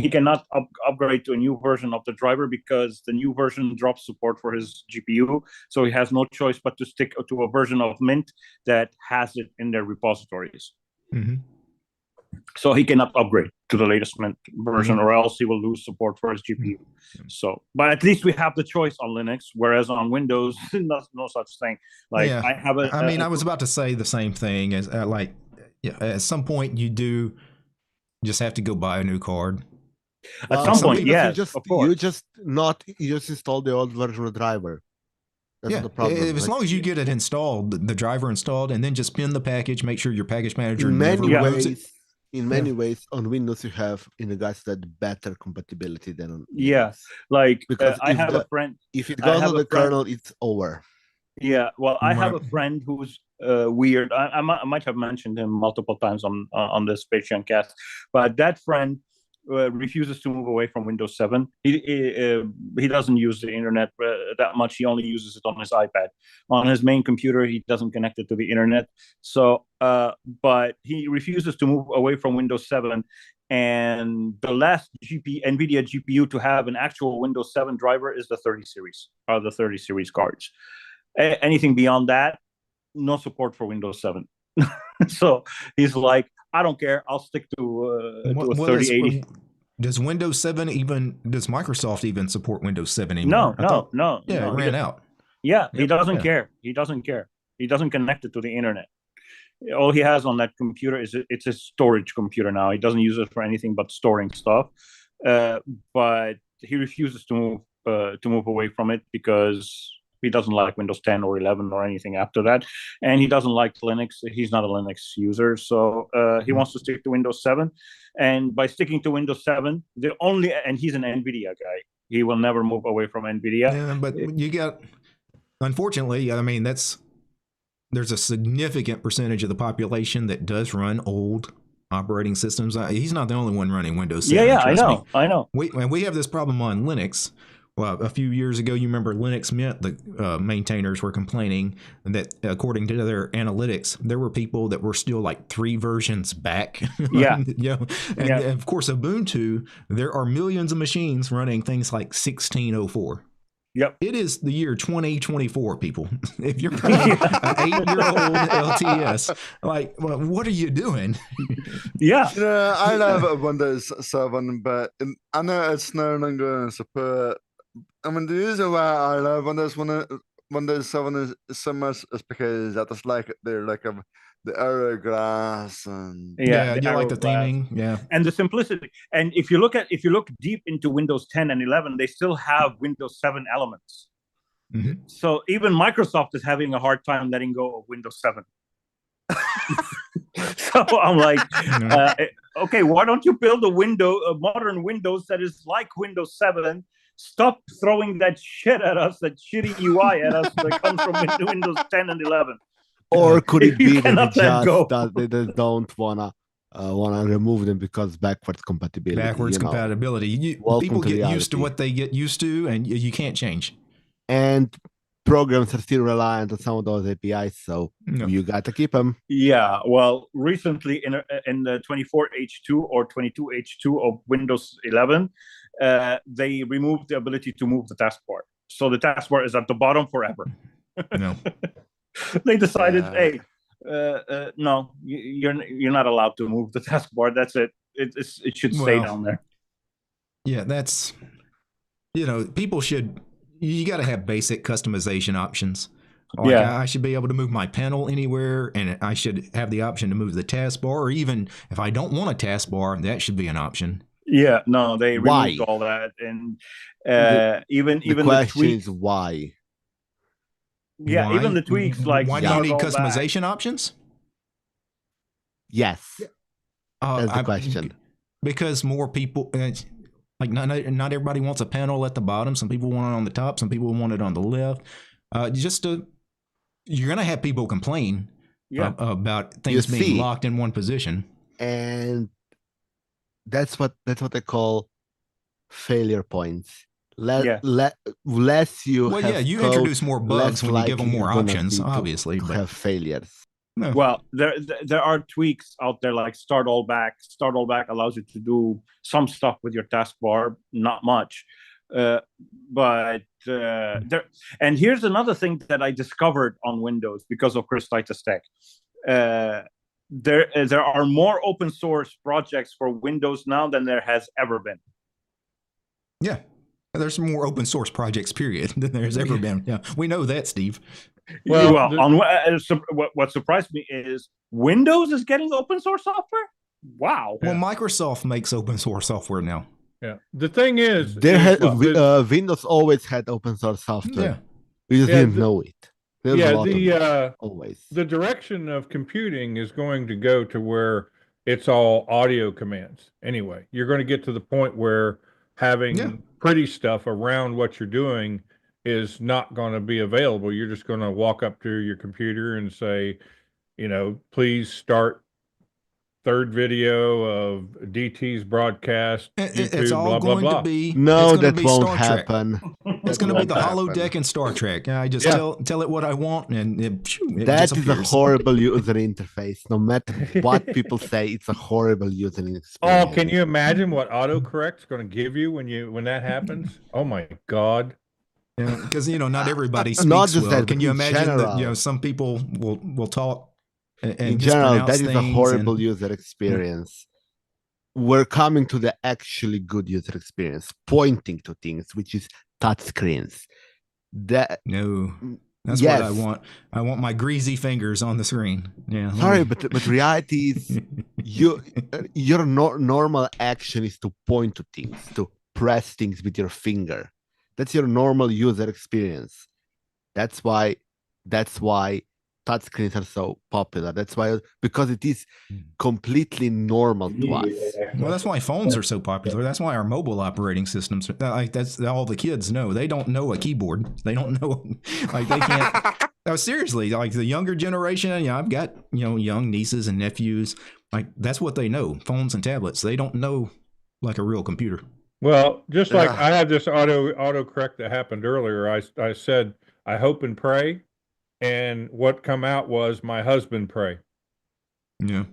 cannot upgrade to a new version of the driver, because the new version drops support for his GPU. So he has no choice but to stick to a version of Mint that has it in their repositories. Mm-hmm. So he cannot upgrade to the latest Mint version, or else he will lose support for his GPU. So, but at least we have the choice on Linux, whereas on Windows, no such thing. Like, yeah. I was about to say the same thing. As at some point you do just have to go buy a new card. At some point, yes, you just install the old version of the driver. That's the problem. As long as you get it installed, the driver installed, and then just pin the package, make sure your package manager in many ways on Windows you have that better compatibility than on Linux. Because I have a friend, if it goes on the kernel, it's over. Yeah, well, I have a friend who's weird. I might have mentioned him multiple times on this Patreon cast, but that friend refuses to move away from Windows 7. He doesn't use the internet that much. He only uses it on his iPad. On his main computer, he doesn't connect it to the internet. So, but he refuses to move away from Windows 7. And the last Nvidia GPU to have an actual Windows 7 driver is the 30 series, or the 30 series cards. Anything beyond that, no support for Windows 7. So he's like, I don't care. I'll stick to a 3080. Does Microsoft even support Windows 7 anymore? No. Yeah, it ran out. Yeah, he doesn't care. He doesn't care. He doesn't connect it to the internet. All he has on that computer is it's a storage computer now. He doesn't use it for anything but storing stuff. But he refuses to move away from it because he doesn't like Windows 10 or 11 or anything after that. And he doesn't like Linux. He's not a Linux user. So he wants to stick to Windows 7. And by sticking to Windows 7, and he's an Nvidia guy. He will never move away from Nvidia. Yeah, but unfortunately, I mean, there's a significant percentage of the population that does run old operating systems. He's not the only one running Windows 7. Yeah, I know. We have this problem on Linux. Well, a few years ago, you remember Linux Mint, the maintainers were complaining that according to their analytics, there were people that were still like 3 versions back. Yeah. And of course, Ubuntu, there are millions of machines running things like 1604. Yep. It is the year 2024, people. If you're running an 8-year-old LTS, like, well, what are you doing? Yeah. I love Windows 7, but I know it's no longer support. I mean, the reason why I love Windows 7 is so much is because I just like the arrow glass and you like the theming, and the simplicity. And if you look deep into Windows 10 and 11, they still have Windows 7 elements. Mm-hmm. So even Microsoft is having a hard time letting go of Windows 7. So I'm like, okay, why don't you build a modern Windows that is like Windows 7? Stop throwing that shit at us, that shitty UI at us that comes from Windows 10 and 11. Or could it be that they don't wanna remove them because backwards compatibility? Compatibility. People get used to what they get used to, and you can't change. And programs are still reliant on some of those APIs, so you got to keep them. Yeah, well, recently in the 24H2 or 22H2 of Windows 11, they removed the ability to move the taskbar. So the taskbar is at the bottom forever. No. They decided, hey, no, you're not allowed to move the taskbar. That's it. It should stay down there. Yeah, that's, people should, you got to have basic customization options. Like I should be able to move my panel anywhere, and I should have the option to move the taskbar, or even if I don't want a taskbar, that should be an option. Yeah, no, they removed all that, and even the question tweaks. Is why? Yeah, why? Even the tweaks, like why do you need customization options? Yes, that's the question. Because more people, like not everybody wants a panel at the bottom. Some people want it on the top. Some people want it on the left. You're gonna have people complain about things being locked in one position, and that's what they call failure points. Less you you code, introduce more bugs when you give them more options, obviously, to but have failures. No. Well, there are tweaks out there like start all back. Start all back allows you to do some stuff with your taskbar, not much. But and here's another thing that I discovered on Windows because of Chris Titus Tech. There are more open source projects for Windows now than there has ever been. Yeah, there's more open source projects, period, than there's ever been. Yeah, we know that, Steve. Well, what surprised me is Windows is getting open source software. Wow. Well, Microsoft makes open source software now. Yeah. The thing is, Windows always had open source software. Yeah. We just didn't know it. Always. The direction of computing is going to go to where it's all audio commands. Anyway, you're going to get to the point where having pretty stuff around what you're doing is not going to be available. You're just going to walk up to your computer and say, please start third video of DT's broadcast. YouTube, it's all blah, going blah, blah. to be. No, that be won't Star happen. It's going to be the holodeck and Star Trek. I just tell it what I want, and it that is a horrible user interface. No matter what people say, it's a horrible user interface. Oh, can you imagine what autocorrect's going to give you when that happens? Oh my God. Yeah, because not everybody speaks well. That, can you imagine that some people will talk and in general, that is a horrible and user experience. We're coming to the actually good user experience, pointing to things, which is touch screens. That's what I want. I want my greasy fingers on the screen. Yeah. Sorry, but reality is your normal action is to point to things, to press things with your finger. That's your normal user experience. That's why touchscreens are so popular. That's why, because it is completely normal to us. Well, that's why phones are so popular. That's why our mobile operating systems, that's all the kids know. They don't know a keyboard. They don't know, they can't. No, seriously, like the younger generation, I've got, young nieces and nephews. Like that's what they know, phones and tablets. They don't know like a real computer. Well, just like I had this autocorrect that happened earlier. I said, I hope and pray. And what come out was my husband pray. Yeah.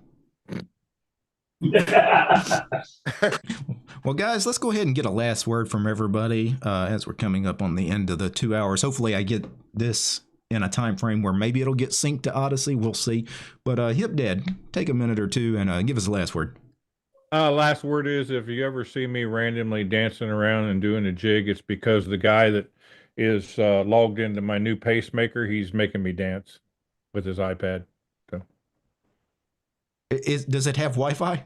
Well, guys, let's go ahead and get a last word from everybody as we're coming up on the end of the 2 hours. Hopefully I get this in a time frame where maybe it'll get synced to Odyssey. We'll see. But Hip Dad, take a minute or two and give us a last word. Last word is, if you ever see me randomly dancing around and doing a jig, it's because the guy that is logged into my new pacemaker, he's making me dance with his iPad. So. Does it have Wi-Fi?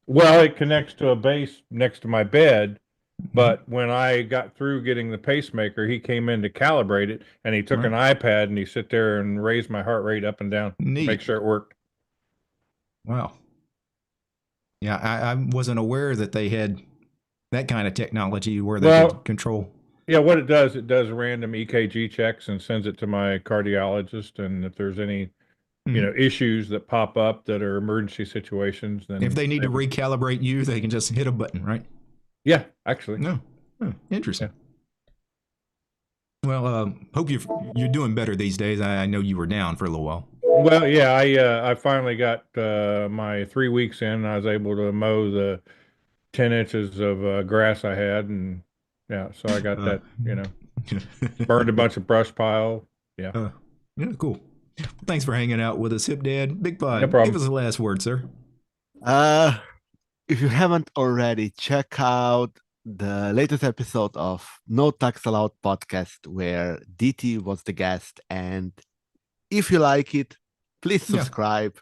Well, it connects to a base next to my bed, but when I got through getting the pacemaker, he came in to calibrate it, and he took an iPad and he sit there and raised my heart rate up and down to make sure it worked. Wow. Yeah, I wasn't aware that they had that kind of technology where they could control. Yeah, what it does random EKG checks and sends it to my cardiologist. And if there's any, issues that pop up that are emergency situations, then if they need to recalibrate you, they can just hit a button, right? Yeah, actually. No, interesting. Well, hope you're doing better these days. I know you were down for a little while. Well, yeah, I finally got my 3 weeks in. I was able to mow the 10 inches of grass I had, and yeah, so I got that, burned a bunch of brush pile. Yeah. Yeah, cool. Well, thanks for hanging out with us, Hip Dad. Big Pod, No problem. give us the last word, sir. If you haven't already, check out the latest episode of No Tax Allowed podcast where DT was the guest. And if you like it, please Yeah. subscribe.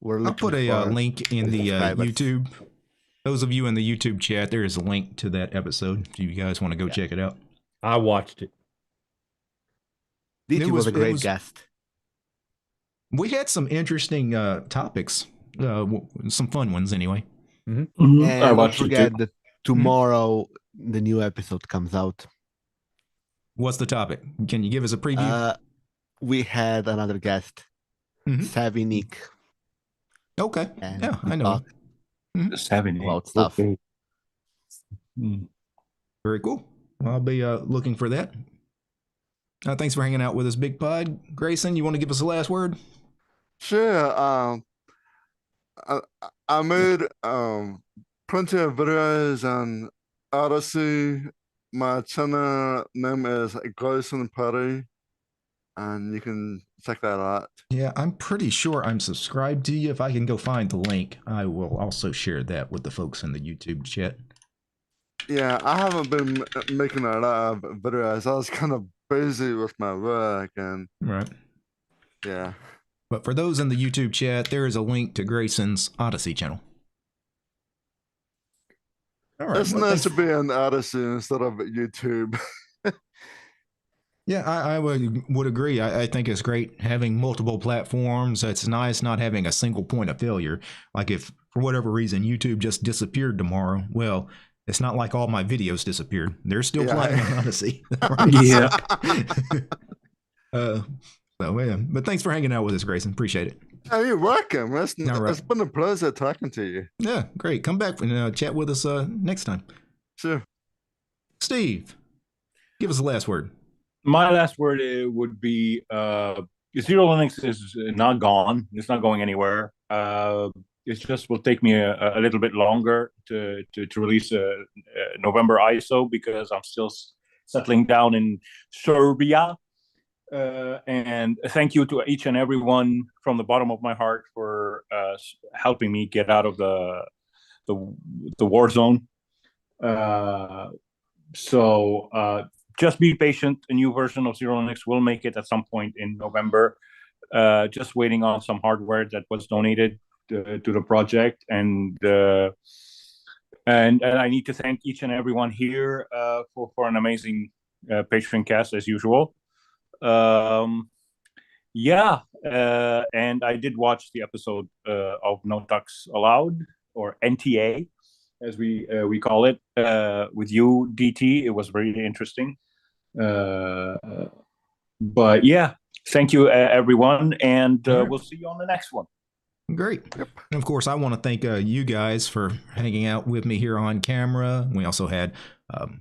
We're I'll looking put a for link in the subscribers. YouTube. Those of you in the YouTube chat, there is a link to that episode if you guys want to go check it out. I watched it. DT was a great guest. We had some interesting topics, some fun ones anyway. And I don't watched it forget too. that tomorrow the new episode comes out. What's the topic? Can you give us a preview? We had another guest, Savvy Nick. Okay. And Yeah, we I know. talked 7 about stuff. Okay. Very cool. Well, I'll be looking for that. Thanks for hanging out with us, Big Pod. Grayson, you want to give us the last word? Sure. I made plenty of videos on Odyssey. My channel name is Grayson Perry, and you can check that out. Yeah, I'm pretty sure I'm subscribed to you. If I can go find the link, I will also share that with the folks in the YouTube chat. Yeah, I haven't been making a lot of videos. I was kind of busy with my work, and Right. yeah. But for those in the YouTube chat, there is a link to Grayson's Odyssey channel. All right. It's well, nice thanks- to be on Odyssey instead of YouTube. Yeah, I would agree. I think it's great having multiple platforms. It's nice not having a single point of failure. Like if, for whatever reason, YouTube just disappeared tomorrow, well, it's not like all my videos disappeared. They're still playing on Odyssey. Yeah. So, yeah. But thanks for hanging out with us, Grayson. Appreciate it. Oh, you're welcome. It's right. been a pleasure talking to you. Yeah, great. Come back and chat with us next time. Sure. Steve, give us the last word. My last word would be XeroLinux is not gone. It's not going anywhere. It just will take me a little bit longer to release a November ISO because I'm still settling down in Serbia. And thank you to each and everyone from the bottom of my heart for helping me get out of the war zone. So just be patient. A new version of XeroLinux will make it at some point in November. Just waiting on some hardware that was donated to the project, and I need to thank each and everyone here for an amazing Patreon cast as usual. And I did watch the episode of No Tax Allowed, or NTA, as we call it, with you, DT. It was really interesting. But yeah, thank you, everyone, and we'll see you on the next one. Great. Yep. And of course, I want to thank you guys for hanging out with me here on camera. We also had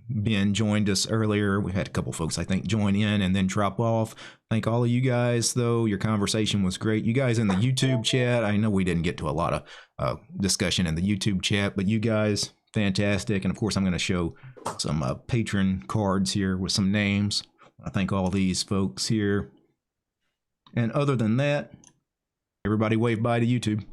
Ben joined us earlier. We had a couple folks, I think, join in and then drop off. Thank all of you guys, though. Your conversation was great. You guys in the YouTube chat, I know we didn't get to a lot of discussion in the YouTube chat, but you guys, fantastic. And of course, I'm going to show some patron cards here with some names. I thank all these folks here. And other than that, everybody wave bye to YouTube.